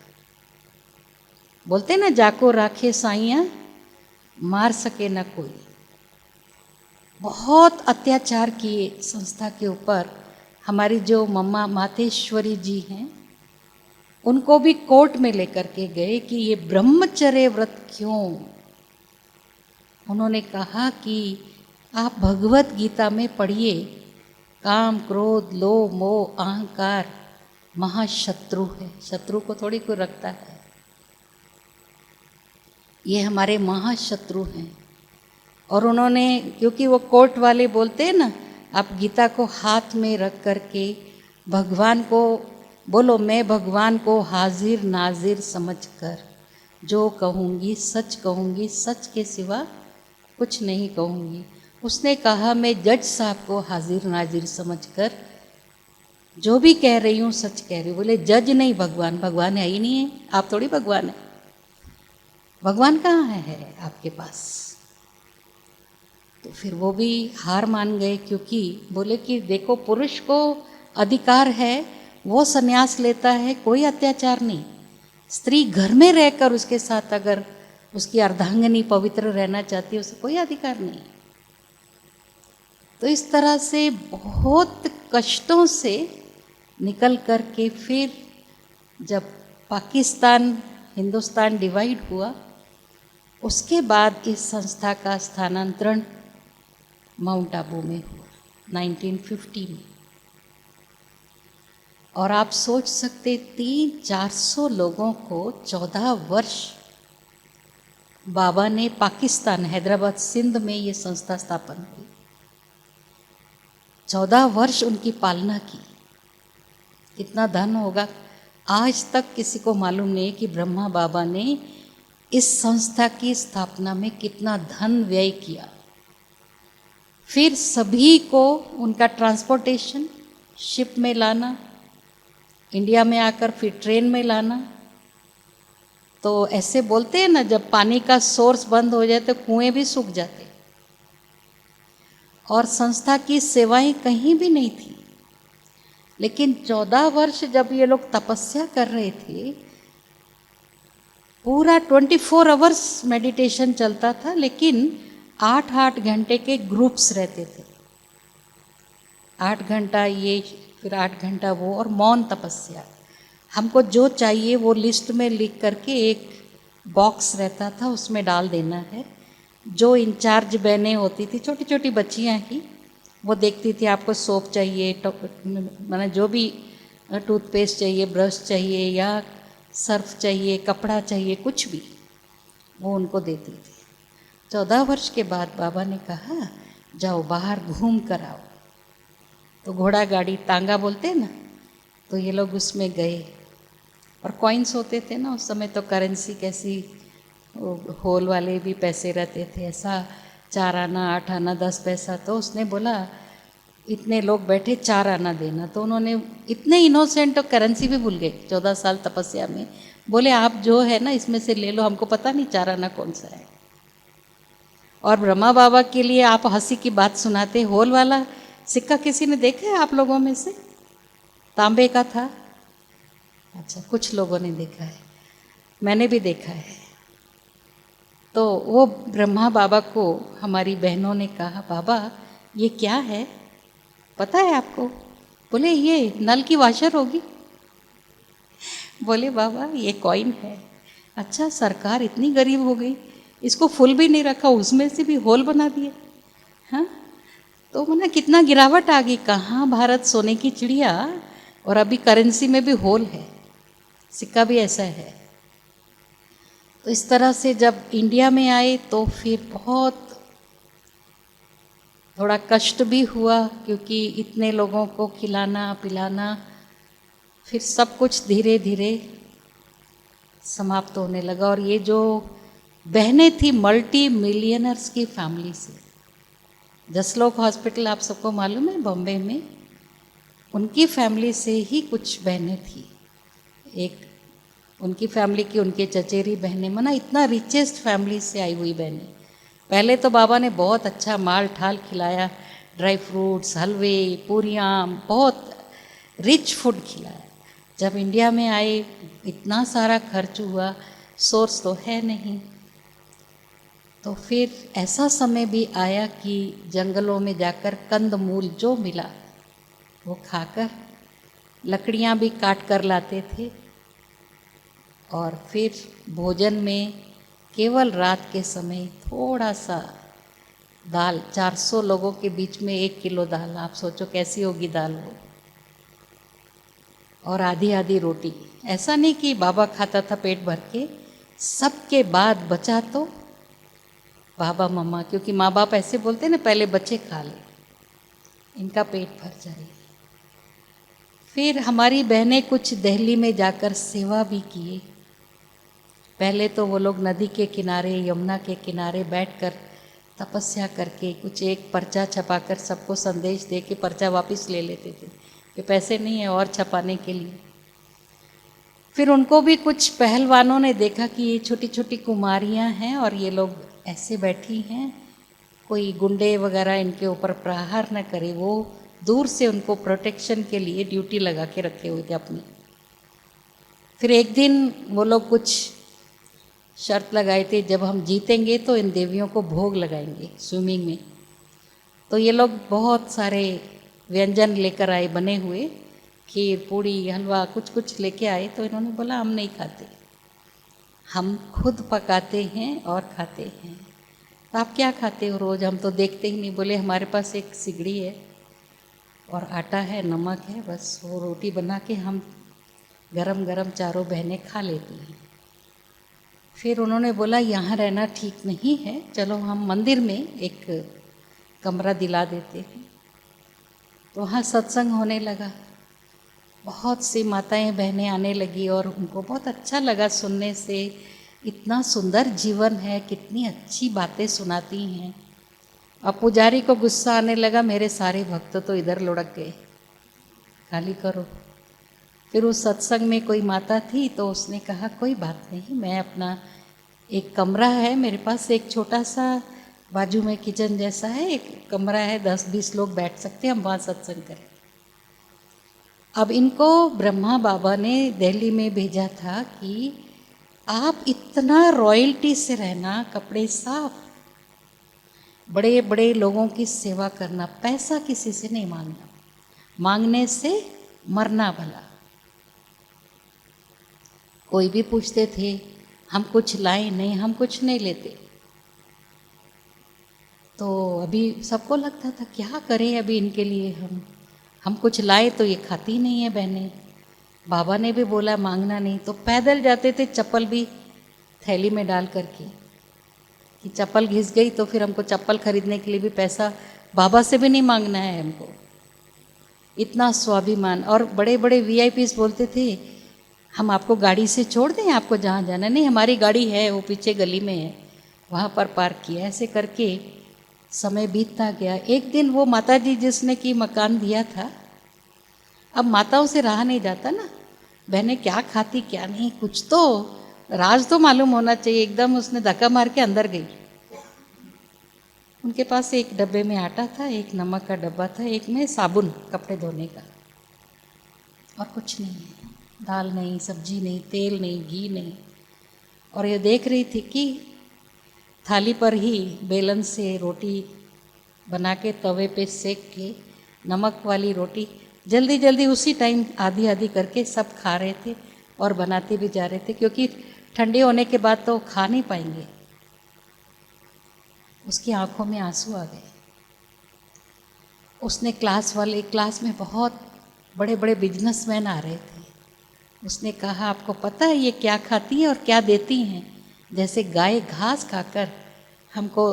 Speaker 3: बोलते ना, जाको राखे साइयाँ मार सके न कोई। बहुत अत्याचार किए संस्था के ऊपर। हमारी जो मम्मा मातेश्वरी जी हैं, उनको भी कोर्ट में लेकर के गए कि ये ब्रह्मचर्य व्रत क्यों। उन्होंने कहा कि आप भगवत गीता में पढ़िए, काम क्रोध लोभ मोह अहंकार महाशत्रु है। शत्रु को थोड़ी कोई रखता है, ये हमारे महाशत्रु हैं। और उन्होंने, क्योंकि वो कोर्ट वाले बोलते हैं ना, आप गीता को हाथ में रख करके भगवान को बोलो, मैं भगवान को हाजिर नाजिर समझकर जो कहूँगी सच कहूँगी, सच के सिवा कुछ नहीं कहूँगी। उसने कहा मैं जज साहब को हाजिर नाजिर समझकर जो भी कह रही हूँ सच कह रही हूँ। बोले जज नहीं, भगवान, भगवान है ही नहीं है, आप थोड़ी भगवान है। भगवान कहाँ है आपके पास। तो फिर वो भी हार मान गए, क्योंकि बोले कि देखो पुरुष को अधिकार है, वो संन्यास लेता है, कोई अत्याचार नहीं। स्त्री घर में रहकर उसके साथ अगर उसकी अर्धांगिनी पवित्र रहना चाहती है, उसे कोई अधिकार नहीं। तो इस तरह से बहुत कष्टों से निकल कर के फिर जब पाकिस्तान हिंदुस्तान डिवाइड हुआ, उसके बाद इस संस्था का स्थानांतरण माउंट आबू में हुआ 1950 में। और आप सोच सकते 300-400 लोगों को 14 वर्ष बाबा ने पाकिस्तान हैदराबाद सिंध में ये संस्था स्थापन हुई। 14 वर्ष उनकी पालना की। कितना धन होगा, आज तक किसी को मालूम नहीं कि ब्रह्मा बाबा ने इस संस्था की स्थापना में कितना धन व्यय किया। फिर सभी को उनका ट्रांसपोर्टेशन, शिप में लाना, इंडिया में आकर फिर ट्रेन में लाना। तो ऐसे बोलते हैं ना, जब पानी का सोर्स बंद हो जाए तो कुएं भी सूख जाते। और संस्था की सेवाएं कहीं भी नहीं थी। लेकिन 14 वर्ष जब ये लोग तपस्या कर रहे थे, पूरा 24 आवर्स मेडिटेशन चलता था, लेकिन 8-8 घंटे के ग्रुप्स रहते थे। 8 घंटा ये, फिर 8 घंटा वो, और मौन तपस्या। हमको जो चाहिए वो लिस्ट में लिख करके एक बॉक्स रहता था, उसमें डाल देना है। जो इंचार्ज बहनें होती थी, छोटी छोटी बच्चियाँ ही, वो देखती थी आपको सोप चाहिए, माने जो भी टूथपेस्ट चाहिए, ब्रश चाहिए या सर्फ चाहिए, कपड़ा चाहिए, कुछ भी वो उनको देती थी। 14 वर्ष के बाद बाबा ने कहा जाओ बाहर घूम कर आओ। तो घोड़ा गाड़ी, तांगा बोलते हैं ना, तो ये लोग उसमें गए। और कॉइन्स होते थे ना उस समय, तो करेंसी कैसी, होल वाले भी पैसे रहते थे, ऐसा 4 आना, 8 आना, 10 पैसा। तो उसने बोला इतने लोग बैठे, 4 आना देना। तो उन्होंने इतने इनोसेंट, तो करेंसी भी भूल गए 14 साल तपस्या में। बोले आप जो है ना इसमें से ले लो, हमको पता नहीं 4 आना कौन सा है। और ब्रह्मा बाबा के लिए आप हंसी की बात सुनाते, होल वाला सिक्का किसी ने देखा है आप लोगों में से? तांबे का था। अच्छा, कुछ लोगों ने देखा है, मैंने भी देखा है। तो वो ब्रह्मा बाबा को हमारी बहनों ने कहा बाबा ये क्या है, पता है आपको? बोले ये नल की वाशर होगी। बोले बाबा ये कॉइन है। अच्छा, सरकार इतनी गरीब हो गई, इसको फुल भी नहीं रखा, उसमें से भी होल बना दिए। हाँ, तो मैंने कितना गिरावट आ गई। कहाँ भारत सोने की चिड़िया, और अभी करेंसी में भी होल है, सिक्का भी ऐसा है। तो इस तरह से जब इंडिया में आए तो फिर बहुत थोड़ा कष्ट भी हुआ, क्योंकि इतने लोगों को खिलाना पिलाना, फिर सब कुछ धीरे धीरे समाप्त होने लगा। और ये जो बहनें थी मल्टी मिलियनर्स की फैमिली से, जसलोक हॉस्पिटल आप सबको मालूम है बॉम्बे में, उनकी फैमिली से ही कुछ बहनें थी। एक उनकी फैमिली की उनके चचेरी बहनें, मना इतना रिचेस्ट फैमिली से आई हुई बहनें। पहले तो बाबा ने बहुत अच्छा माल ठाल खिलाया, ड्राई फ्रूट्स, हलवे, पूरियाँ, बहुत रिच फूड खिलाया। जब इंडिया में आए इतना सारा खर्च हुआ, सोर्स तो है नहीं। तो फिर ऐसा समय भी आया कि जंगलों में जाकर कंद मूल जो मिला वो खाकर, लकड़ियाँ भी काट कर लाते थे। और फिर भोजन में केवल रात के समय थोड़ा सा दाल, 400 लोगों के बीच में 1 किलो दाल, आप सोचो कैसी होगी दाल वो, और आधी आधी रोटी। ऐसा नहीं कि बाबा खाता था पेट भर के, सबके बाद बचा तो बाबा मम्मा, क्योंकि माँ बाप ऐसे बोलते हैं ना पहले बच्चे खा ले, इनका पेट भर जाए। फिर हमारी बहनें कुछ दिल्ली में जाकर सेवा भी किए। पहले तो वो लोग नदी के किनारे, यमुना के किनारे बैठकर तपस्या करके कुछ एक पर्चा छपाकर सबको संदेश दे के पर्चा वापस ले लेते थे कि पैसे नहीं है और छपाने के लिए। फिर उनको भी कुछ पहलवानों ने देखा कि ये छोटी छोटी कुमारियाँ हैं और ये लोग ऐसे बैठी हैं, कोई गुंडे वगैरह इनके ऊपर प्रहार न करे, वो दूर से उनको प्रोटेक्शन के लिए ड्यूटी लगा के रखे हुए थे अपनी। फिर एक दिन वो लोग कुछ शर्त लगाए थे, जब हम जीतेंगे तो इन देवियों को भोग लगाएंगे स्विमिंग में। तो ये लोग बहुत सारे व्यंजन लेकर आए बने हुए, खीर, पूड़ी, हलवा, कुछ कुछ लेके आए। तो इन्होंने बोला हम नहीं खाते, हम खुद पकाते हैं और खाते हैं। तो आप क्या खाते हो रोज़? हम तो देखते ही नहीं। बोले हमारे पास एक सिगड़ी है और आटा है, नमक है, बस वो रोटी बना के हम गरम गरम चारों बहनें खा लेती हैं। फिर उन्होंने बोला यहाँ रहना ठीक नहीं है, चलो हम मंदिर में एक कमरा दिला देते हैं। तो वहाँ सत्संग होने लगा, बहुत सी माताएं बहनें आने लगी और उनको बहुत अच्छा लगा सुनने से। इतना सुंदर जीवन है, कितनी अच्छी बातें सुनाती हैं। अब पुजारी को गुस्सा आने लगा, मेरे सारे भक्त तो इधर लुढ़क गए, खाली करो। फिर उस सत्संग में कोई माता थी तो उसने कहा कोई बात नहीं, मैं अपना एक कमरा है मेरे पास, एक छोटा सा बाजू में किचन जैसा है, एक कमरा है, 10-20 लोग बैठ सकते हैं, हम वहाँ सत्संग करें। अब इनको ब्रह्मा बाबा ने दिल्ली में भेजा था कि आप इतना रॉयल्टी से रहना, कपड़े साफ, बड़े बड़े लोगों की सेवा करना, पैसा किसी से नहीं मांगना, मांगने से मरना भला। कोई भी पूछते थे हम कुछ लाए नहीं, हम कुछ नहीं लेते। तो अभी सबको लगता था क्या करें अभी इनके लिए, हम कुछ लाए तो ये खाती नहीं है बहनें। बाबा ने भी बोला मांगना नहीं, तो पैदल जाते थे, चप्पल भी थैली में डाल करके, कि चप्पल घिस गई तो फिर हमको चप्पल खरीदने के लिए भी पैसा बाबा से भी नहीं मांगना है हमको। इतना स्वाभिमान। और बड़े बड़े वीआईपीस बोलते थे हम आपको गाड़ी से छोड़ दें, आपको जहाँ जाना, नहीं हमारी गाड़ी है, वो पीछे गली में है, वहाँ पर पार्क किया। ऐसे करके समय बीतता गया। एक दिन वो माता जी जिसने कि मकान दिया था, अब माताओं से रहा नहीं जाता ना, बहनें क्या खाती क्या नहीं, कुछ तो राज तो मालूम होना चाहिए। एकदम उसने धक्का मार के अंदर गई। उनके पास एक डब्बे में आटा था, एक नमक का डब्बा था, एक में साबुन कपड़े धोने का, और कुछ नहीं है। दाल नहीं, सब्जी नहीं, तेल नहीं, घी नहीं। और ये देख रही थी कि थाली पर ही बेलन से रोटी बना के तवे पे सेक के, नमक वाली रोटी जल्दी जल्दी उसी टाइम आधी आधी करके सब खा रहे थे और बनाते भी जा रहे थे, क्योंकि ठंडे होने के बाद तो खा नहीं पाएंगे। उसकी आंखों में आंसू आ गए। उसने क्लास में बहुत बड़े बड़े बिजनेसमैन आ रहे थे। उसने कहा आपको पता है ये क्या खाती हैं और क्या देती हैं? जैसे गाय घास खाकर हमको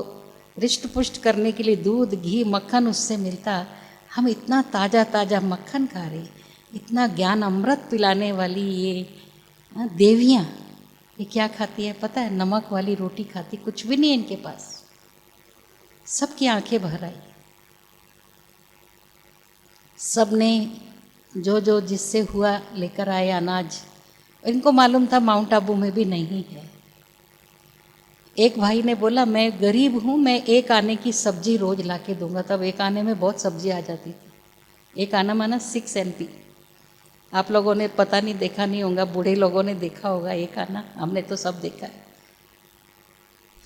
Speaker 3: रिष्ट पुष्ट करने के लिए दूध, घी, मक्खन उससे मिलता, हम इतना ताज़ा ताज़ा मक्खन खा रहे, इतना ज्ञान अमृत पिलाने वाली ये देवियाँ, ये क्या खाती है पता है? नमक वाली रोटी खाती, कुछ भी नहीं है इनके पास। सबकी आंखें भर आई। सब ने जो जो जिससे हुआ लेकर आए अनाज। इनको मालूम था माउंट आबू में भी नहीं है। एक भाई ने बोला मैं गरीब हूँ, मैं एक आने की सब्जी रोज ला के दूंगा। तब एक आने में बहुत सब्जी आ जाती थी। एक आना माना 6 MP। आप लोगों ने पता नहीं देखा नहीं होगा, बूढ़े लोगों ने देखा होगा एक आना, हमने तो सब देखा है।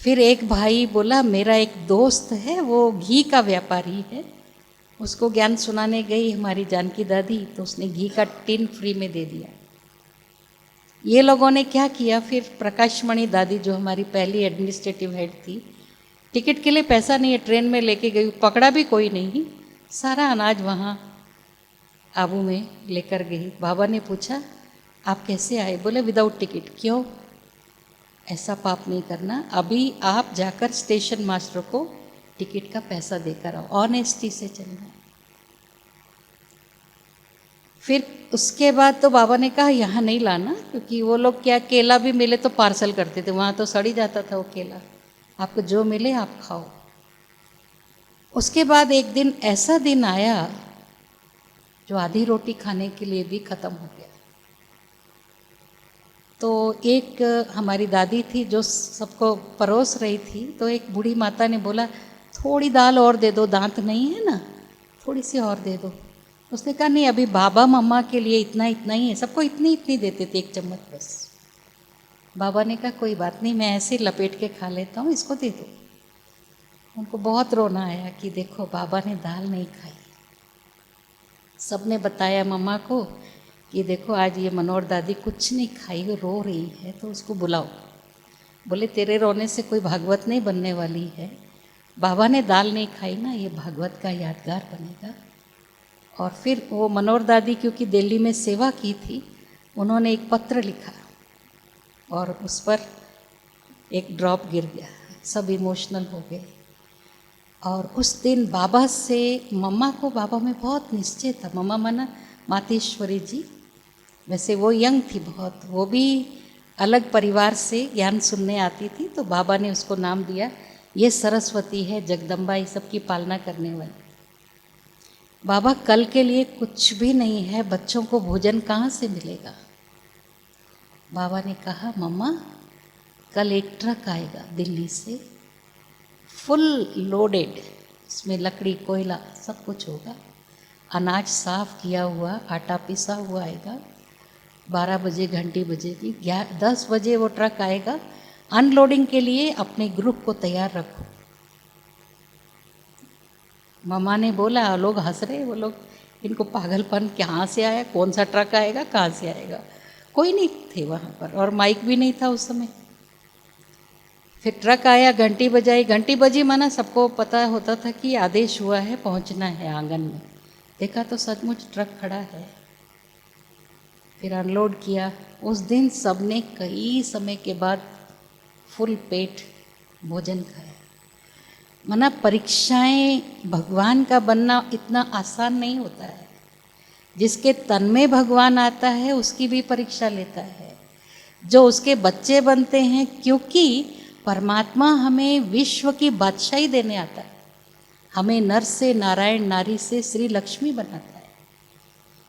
Speaker 3: फिर एक भाई बोला मेरा एक दोस्त है, वो घी का व्यापारी है, उसको ज्ञान सुनाने गई हमारी जानकी दादी, तो उसने घी का टिन फ्री में दे दिया। ये लोगों ने क्या किया, फिर प्रकाशमणि दादी जो हमारी पहली एडमिनिस्ट्रेटिव हेड थी, टिकट के लिए पैसा नहीं है, ट्रेन में लेके गई, पकड़ा भी कोई नहीं, सारा अनाज वहाँ आबू में लेकर गई। बाबा ने पूछा आप कैसे आए? बोले विदाउट टिकट। क्यों? ऐसा पाप नहीं करना, अभी आप जाकर स्टेशन मास्टर को टिकट का पैसा देकर आओ, ऑनेस्टी से चलना। फिर उसके बाद तो बाबा ने कहा यहाँ नहीं लाना, क्योंकि वो लोग क्या केला भी मिले तो पार्सल करते थे, वहाँ तो सड़ी जाता था वो केला, आपको जो मिले आप खाओ। उसके बाद एक दिन ऐसा दिन आया जो आधी रोटी खाने के लिए भी ख़त्म हो गया। तो एक हमारी दादी थी जो सबको परोस रही थी, तो एक बूढ़ी माता ने बोला थोड़ी दाल और दे दो, दांत नहीं है ना, थोड़ी सी और दे दो। उसने कहा नहीं अभी बाबा मम्मा के लिए इतना इतना ही है, सबको इतनी इतनी देते थे, 1 चम्मच बस। बाबा ने कहा कोई बात नहीं, मैं ऐसे लपेट के खा लेता हूँ, इसको दे दो। उनको बहुत रोना आया कि देखो बाबा ने दाल नहीं खाई। सब ने बताया मम्मा को कि देखो आज ये मनोहर दादी कुछ नहीं खाई, वो रो रही है, तो उसको बुलाओ। बोले तेरे रोने से कोई भागवत नहीं बनने वाली है, बाबा ने दाल नहीं खाई ना, ये भागवत का यादगार बनेगा। और फिर वो मनोहर दादी क्योंकि दिल्ली में सेवा की थी, उन्होंने एक पत्र लिखा और उस पर एक ड्रॉप गिर गया, सब इमोशनल हो गए। और उस दिन बाबा से मम्मा को, बाबा में बहुत निश्चय था, मम्मा माना मातेश्वरी जी, वैसे वो यंग थी बहुत, वो भी अलग परिवार से ज्ञान सुनने आती थी, तो बाबा ने उसको नाम दिया ये सरस्वती है, जगदम्बा, ये सब की पालना करने वाली। बाबा कल के लिए कुछ भी नहीं है, बच्चों को भोजन कहाँ से मिलेगा? बाबा ने कहा मम्मा कल एक ट्रक आएगा दिल्ली से, फुल लोडेड, इसमें लकड़ी, कोयला सब कुछ होगा, अनाज साफ किया हुआ, आटा पिसा हुआ आएगा, 12 बजे घंटी बजेगी, 10 बजे वो ट्रक आएगा, अनलोडिंग के लिए अपने ग्रुप को तैयार रखो। मम्मा ने बोला, लोग हंस रहे, वो लोग इनको पागलपन कहाँ से आया, कौन सा ट्रक आएगा, कहाँ से आएगा। कोई नहीं थे वहाँ पर और माइक भी नहीं था उस समय। फिर ट्रक आया, घंटी बजाई, घंटी बजी माना सबको पता होता था कि आदेश हुआ है, पहुँचना है आंगन में। देखा तो सचमुच ट्रक खड़ा है। फिर अनलोड किया। उस दिन सबने कई समय के बाद फुल पेट भोजन खाया। माना परीक्षाएं, भगवान का बनना इतना आसान नहीं होता है। जिसके तन में भगवान आता है उसकी भी परीक्षा लेता है, जो उसके बच्चे बनते हैं, क्योंकि परमात्मा हमें विश्व की बादशाही देने आता है। हमें नर से नारायण, नारी से श्री लक्ष्मी बनाता है।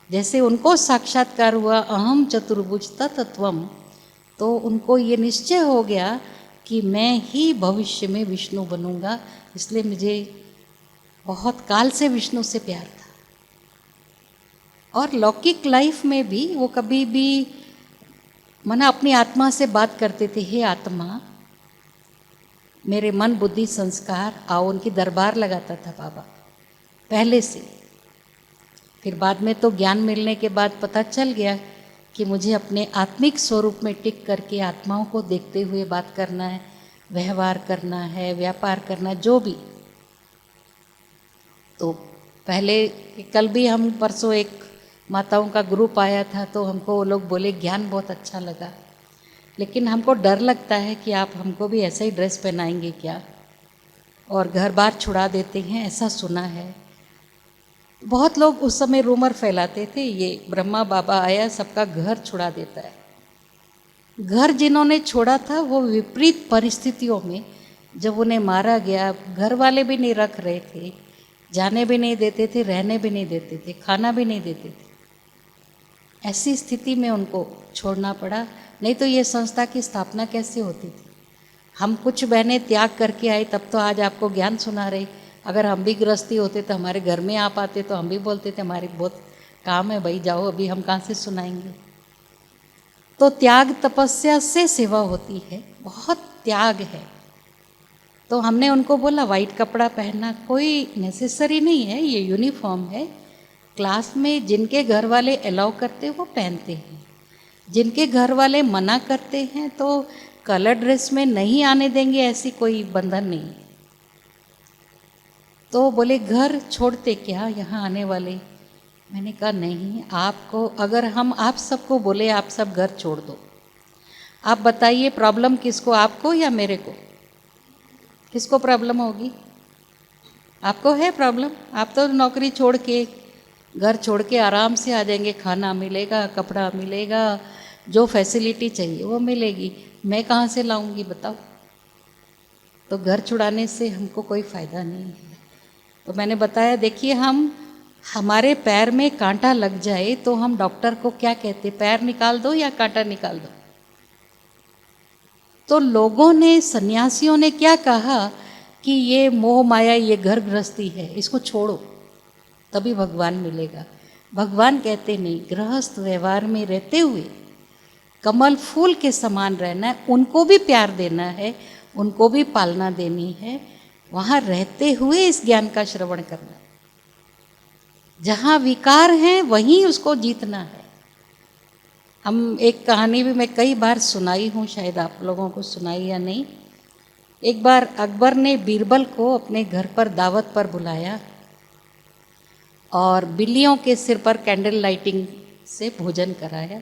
Speaker 3: जैसे उनको साक्षात्कार हुआ अहम चतुर्भुज तत्त्वम, तो उनको ये निश्चय हो गया कि मैं ही भविष्य में विष्णु बनूंगा। इसलिए मुझे बहुत काल से विष्णु से प्यार था। और लौकिक लाइफ में भी वो कभी भी मना अपनी आत्मा से बात करते थे, हे आत्मा, मेरे मन बुद्धि संस्कार आओ। उनकी दरबार लगाता था बाबा पहले से। फिर बाद में तो ज्ञान मिलने के बाद पता चल गया कि मुझे अपने आत्मिक स्वरूप में टिक करके आत्माओं को देखते हुए बात करना है, व्यवहार करना है, व्यापार करना, जो भी। तो पहले कल भी हम परसों एक माताओं का ग्रुप आया था, तो हमको वो लोग बोले ज्ञान बहुत अच्छा लगा, लेकिन हमको डर लगता है कि आप हमको भी ऐसा ही ड्रेस पहनाएंगे क्या, और घर बार छुड़ा देते हैं, ऐसा सुना है। बहुत लोग उस समय रूमर फैलाते थे, ये ब्रह्मा बाबा आया सबका घर छुड़ा देता है। घर जिन्होंने छोड़ा था वो विपरीत परिस्थितियों में, जब उन्हें मारा गया, घर वाले भी नहीं रख रहे थे, जाने भी नहीं देते थे, रहने भी नहीं देते थे, खाना भी नहीं देते थे। ऐसी स्थिति में उनको छोड़ना पड़ा, नहीं तो ये संस्था की स्थापना कैसे होती थी। हम कुछ बहनें त्याग करके आए, तब तो आज आपको ज्ञान सुना रहे। अगर हम भी गृहस्थी होते तो हमारे घर में आप आते तो हम भी बोलते थे हमारी बहुत काम है भाई, जाओ, अभी हम कहाँ से सुनाएंगे। तो त्याग तपस्या से सेवा होती है, बहुत त्याग है। तो हमने उनको बोला वाइट कपड़ा पहनना कोई नेसेसरी नहीं है, ये यूनिफॉर्म है। क्लास में जिनके घर वाले अलाउ करते हैं वो पहनते हैं, जिनके घर वाले मना करते हैं तो कलर ड्रेस में नहीं आने देंगे, ऐसी कोई बंधन नहीं। तो बोले घर छोड़ते क्या यहाँ आने वाले। मैंने कहा नहीं, आपको अगर हम आप सबको बोले आप सब घर छोड़ दो, आप बताइए प्रॉब्लम किसको, आपको या मेरे को? किसको प्रॉब्लम होगी? आपको है प्रॉब्लम। आप तो नौकरी छोड़ के, घर छोड़ के आराम से आ जाएंगे, खाना मिलेगा, कपड़ा मिलेगा, जो फैसिलिटी चाहिए वो मिलेगी। मैं कहाँ से लाऊंगी बताओ? तो घर छुड़ाने से हमको कोई फ़ायदा नहीं है। तो मैंने बताया देखिए, हमारे पैर में कांटा लग जाए तो हम डॉक्टर को क्या कहते, पैर निकाल दो या कांटा निकाल दो। तो लोगों ने, सन्यासियों ने क्या कहा कि ये मोह माया, ये घर गृहस्थी है, इसको छोड़ो तभी भगवान मिलेगा। भगवान कहते नहीं, गृहस्थ व्यवहार में रहते हुए कमल फूल के समान रहना है, उनको भी प्यार देना है, उनको भी पालना देनी है, वहाँ रहते हुए इस ज्ञान का श्रवण करना है। जहाँ विकार है वहीं उसको जीतना है। हम एक कहानी भी मैं कई बार सुनाई हूँ, शायद आप लोगों को सुनाई या नहीं। एक बार अकबर ने बीरबल को अपने घर पर दावत पर बुलाया और बिल्लियों के सिर पर कैंडल लाइटिंग से भोजन कराया।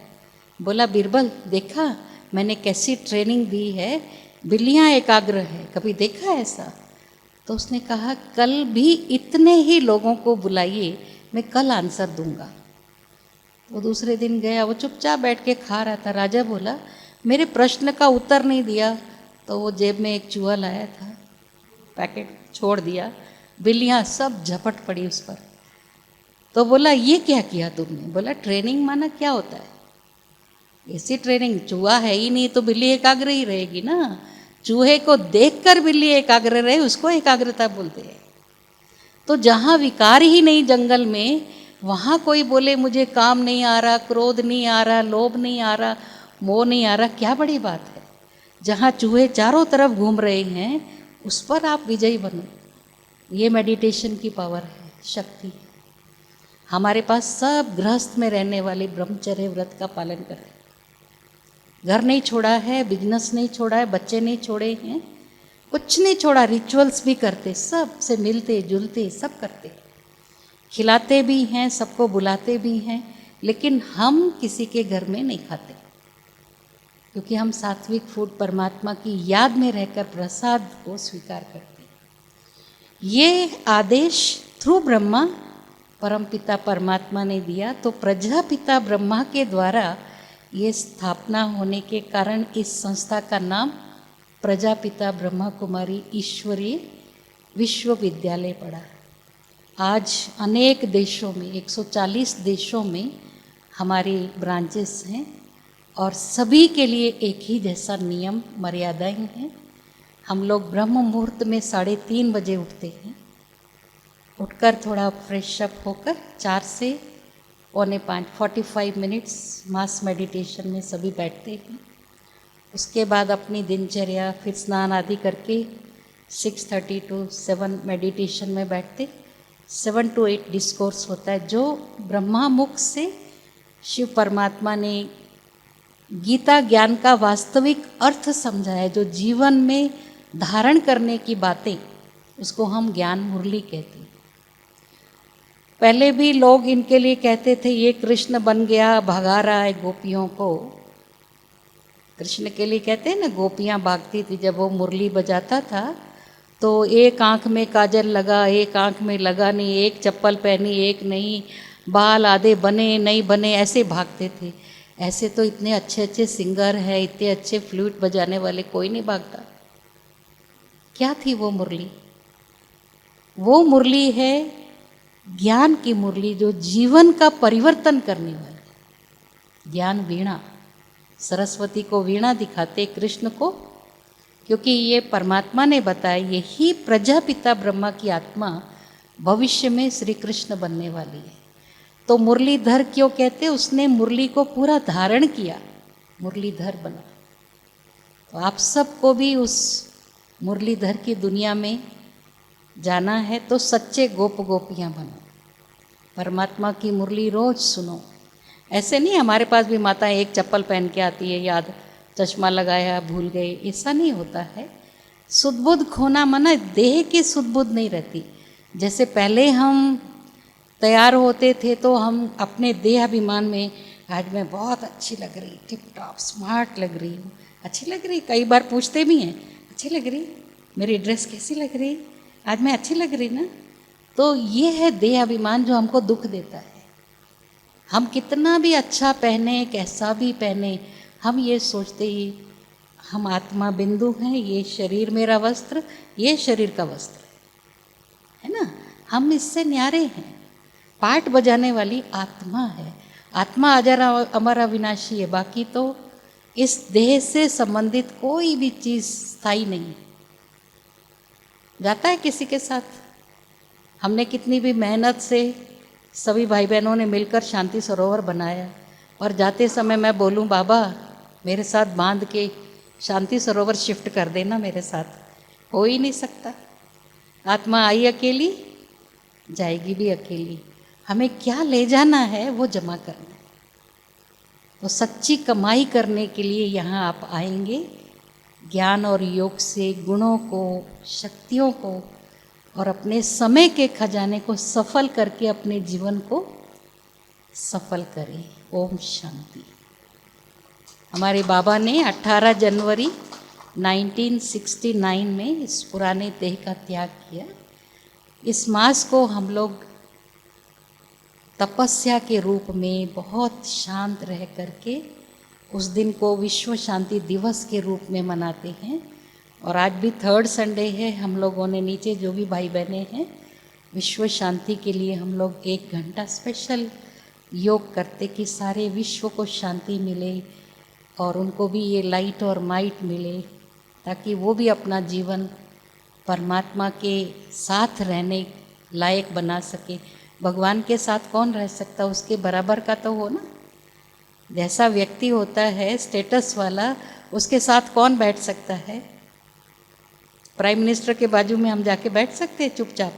Speaker 3: बोला बीरबल देखा मैंने कैसी ट्रेनिंग दी है, बिल्लियाँ एकाग्र है, कभी देखा ऐसा? तो उसने कहा कल भी इतने ही लोगों को बुलाइए, मैं कल आंसर दूंगा। वो दूसरे दिन गया, वो चुपचाप बैठ के खा रहा था। राजा बोला मेरे प्रश्न का उत्तर नहीं दिया, तो वो जेब में एक चूहा लाया था, पैकेट छोड़ दिया, बिल्लियाँ सब झपट पड़ी उस पर। तो बोला ये क्या किया तुमने? बोला ट्रेनिंग माना क्या होता है? ऐसी ट्रेनिंग, चूहा है ही नहीं तो बिल्ली एकाग्र ही रहेगी ना। चूहे को देखकर बिल्ली एकाग्र रहे, उसको एकाग्रता बोलते हैं। तो जहाँ विकार ही नहीं जंगल में, वहाँ कोई बोले मुझे काम नहीं आ रहा, क्रोध नहीं आ रहा, लोभ नहीं आ रहा, मोह नहीं आ रहा, क्या बड़ी बात है। जहाँ चूहे चारों तरफ घूम रहे हैं उस पर आप विजयी बनो। ये मेडिटेशन की पावर है, शक्ति है। हमारे पास सब गृहस्थ में रहने वाले ब्रह्मचर्य व्रत का पालन करें। घर नहीं छोड़ा है, बिजनेस नहीं छोड़ा है, बच्चे नहीं छोड़े हैं, कुछ नहीं छोड़ा, रिचुअल्स भी करते, सब से मिलते जुलते सब करते, खिलाते भी हैं, सबको बुलाते भी हैं, लेकिन हम किसी के घर में नहीं खाते, क्योंकि हम सात्विक फूड परमात्मा की याद में रहकर प्रसाद को स्वीकार करते हैं। ये आदेश थ्रू ब्रह्मा परमपिता परमात्मा ने दिया, तो प्रजापिता ब्रह्मा के द्वारा ये स्थापना होने के कारण इस संस्था का नाम प्रजापिता ब्रह्मा कुमारी ईश्वरीय विश्वविद्यालय पड़ा। आज अनेक देशों में 140 देशों में हमारी ब्रांचेस हैं और सभी के लिए एक ही जैसा नियम मर्यादाएं हैं। हम लोग ब्रह्म मुहूर्त में 3:30 बजे उठते हैं, उठकर थोड़ा फ्रेश अप होकर 4 से 4:45 45 मिनट्स मास मेडिटेशन में सभी बैठते हैं। उसके बाद अपनी दिनचर्या, फिर स्नान आदि करके 6:30 to 7 मेडिटेशन में बैठते। 7 to 8 डिस्कोर्स होता है, जो ब्रह्मा मुख से शिव परमात्मा ने गीता ज्ञान का वास्तविक अर्थ समझाया, जो जीवन में धारण करने की बातें, उसको हम ज्ञान मुरली कहते हैं। पहले भी लोग इनके लिए कहते थे ये कृष्ण बन गया, भगा रहा है गोपियों को। कृष्ण के लिए कहते हैं ना, गोपियाँ भागती थी जब वो मुरली बजाता था, तो एक आंख में काजल लगा, एक आंख में लगा नहीं, एक चप्पल पहनी, एक नहीं, बाल आधे बने नहीं बने, ऐसे भागते थे। ऐसे तो इतने अच्छे अच्छे सिंगर हैं, इतने अच्छे फ्लूट बजाने वाले, कोई नहीं भागता। क्या थी वो मुरली? वो मुरली है ज्ञान की मुरली, जो जीवन का परिवर्तन करने वाली ज्ञान वीणा। सरस्वती को वीणा दिखाते, कृष्ण को, क्योंकि ये परमात्मा ने बताया यही प्रजापिता ब्रह्मा की आत्मा भविष्य में श्री कृष्ण बनने वाली है। तो मुरलीधर क्यों कहते? उसने मुरली को पूरा धारण किया, मुरलीधर बना। तो आप सबको भी उस मुरलीधर की दुनिया में जाना है, तो सच्चे गोप गोपियाँ बनो, परमात्मा की मुरली रोज सुनो। ऐसे नहीं हमारे पास भी माता एक चप्पल पहन के आती है, याद चश्मा लगाया भूल गए, ऐसा नहीं होता है। सुध-बुध खोना मना, देह की सुध-बुध नहीं रहती। जैसे पहले हम तैयार होते थे तो हम अपने देह अभिमान में, आज मैं बहुत अच्छी लग रही, टिप टॉप स्मार्ट लग रही हूँ, अच्छी लग रही। कई बार पूछते भी हैं, अच्छी लग रही, मेरी ड्रेस कैसी लग रही, आज मैं अच्छी लग रही ना। तो ये है देह अभिमान जो हमको दुख देता है। हम कितना भी अच्छा पहने, कैसा भी पहने, हम ये सोचते ही हम आत्मा बिंदु हैं, ये शरीर मेरा वस्त्र, ये शरीर का वस्त्र है ना। हम इससे न्यारे हैं। पाठ बजाने वाली आत्मा है। आत्मा अजर अमर अविनाशी है, बाकी तो इस देह से संबंधित कोई भी चीज़ स्थायी नहीं है। जाता है किसी के साथ, हमने कितनी भी मेहनत से सभी भाई बहनों ने मिलकर शांति सरोवर बनाया, और जाते समय मैं बोलूं बाबा मेरे साथ बांध के शांति सरोवर शिफ्ट कर देना मेरे साथ, हो ही नहीं सकता। आत्मा आई अकेली, जाएगी भी अकेली। हमें क्या ले जाना है वो जमा करना है। तो सच्ची कमाई करने के लिए यहाँ आप आएंगे, ज्ञान और योग से गुणों को, शक्तियों को और अपने समय के खजाने को सफल करके अपने जीवन को सफल करें। ओम शांति। हमारे बाबा ने 18 जनवरी 1969 में इस पुराने देह का त्याग किया। इस मास को हम लोग तपस्या के रूप में बहुत शांत रह करके उस दिन को विश्व शांति दिवस के रूप में मनाते हैं। और आज भी 3rd संडे है, हम लोगों ने नीचे जो भी भाई बहने हैं विश्व शांति के लिए हम लोग 1 घंटा स्पेशल योग करते कि सारे विश्व को शांति मिले और उनको भी ये लाइट और माइट मिले, ताकि वो भी अपना जीवन परमात्मा के साथ रहने लायक बना सके। भगवान के साथ कौन रह सकता, उसके बराबर का तो हो ना। जैसा व्यक्ति होता है स्टेटस वाला, उसके साथ कौन बैठ सकता है? प्राइम मिनिस्टर के बाजू में हम जाके बैठ सकते हैं चुपचाप?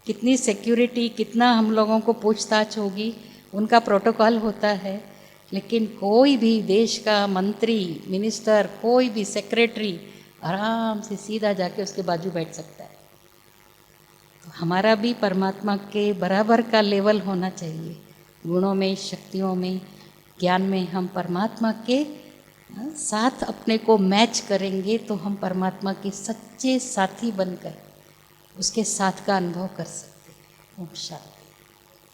Speaker 3: कितनी सिक्योरिटी, कितना हम लोगों को पूछताछ होगी, उनका प्रोटोकॉल होता है। लेकिन कोई भी देश का मंत्री, मिनिस्टर, कोई भी सेक्रेटरी आराम से सीधा जाके उसके बाजू बैठ सकता है। तो हमारा भी परमात्मा के बराबर का लेवल होना चाहिए, गुणों में, शक्तियों में, ज्ञान में। हम परमात्मा के साथ अपने को मैच करेंगे तो हम परमात्मा के सच्चे साथी बनकर उसके साथ का अनुभव कर सकते हैं। ओम शांति।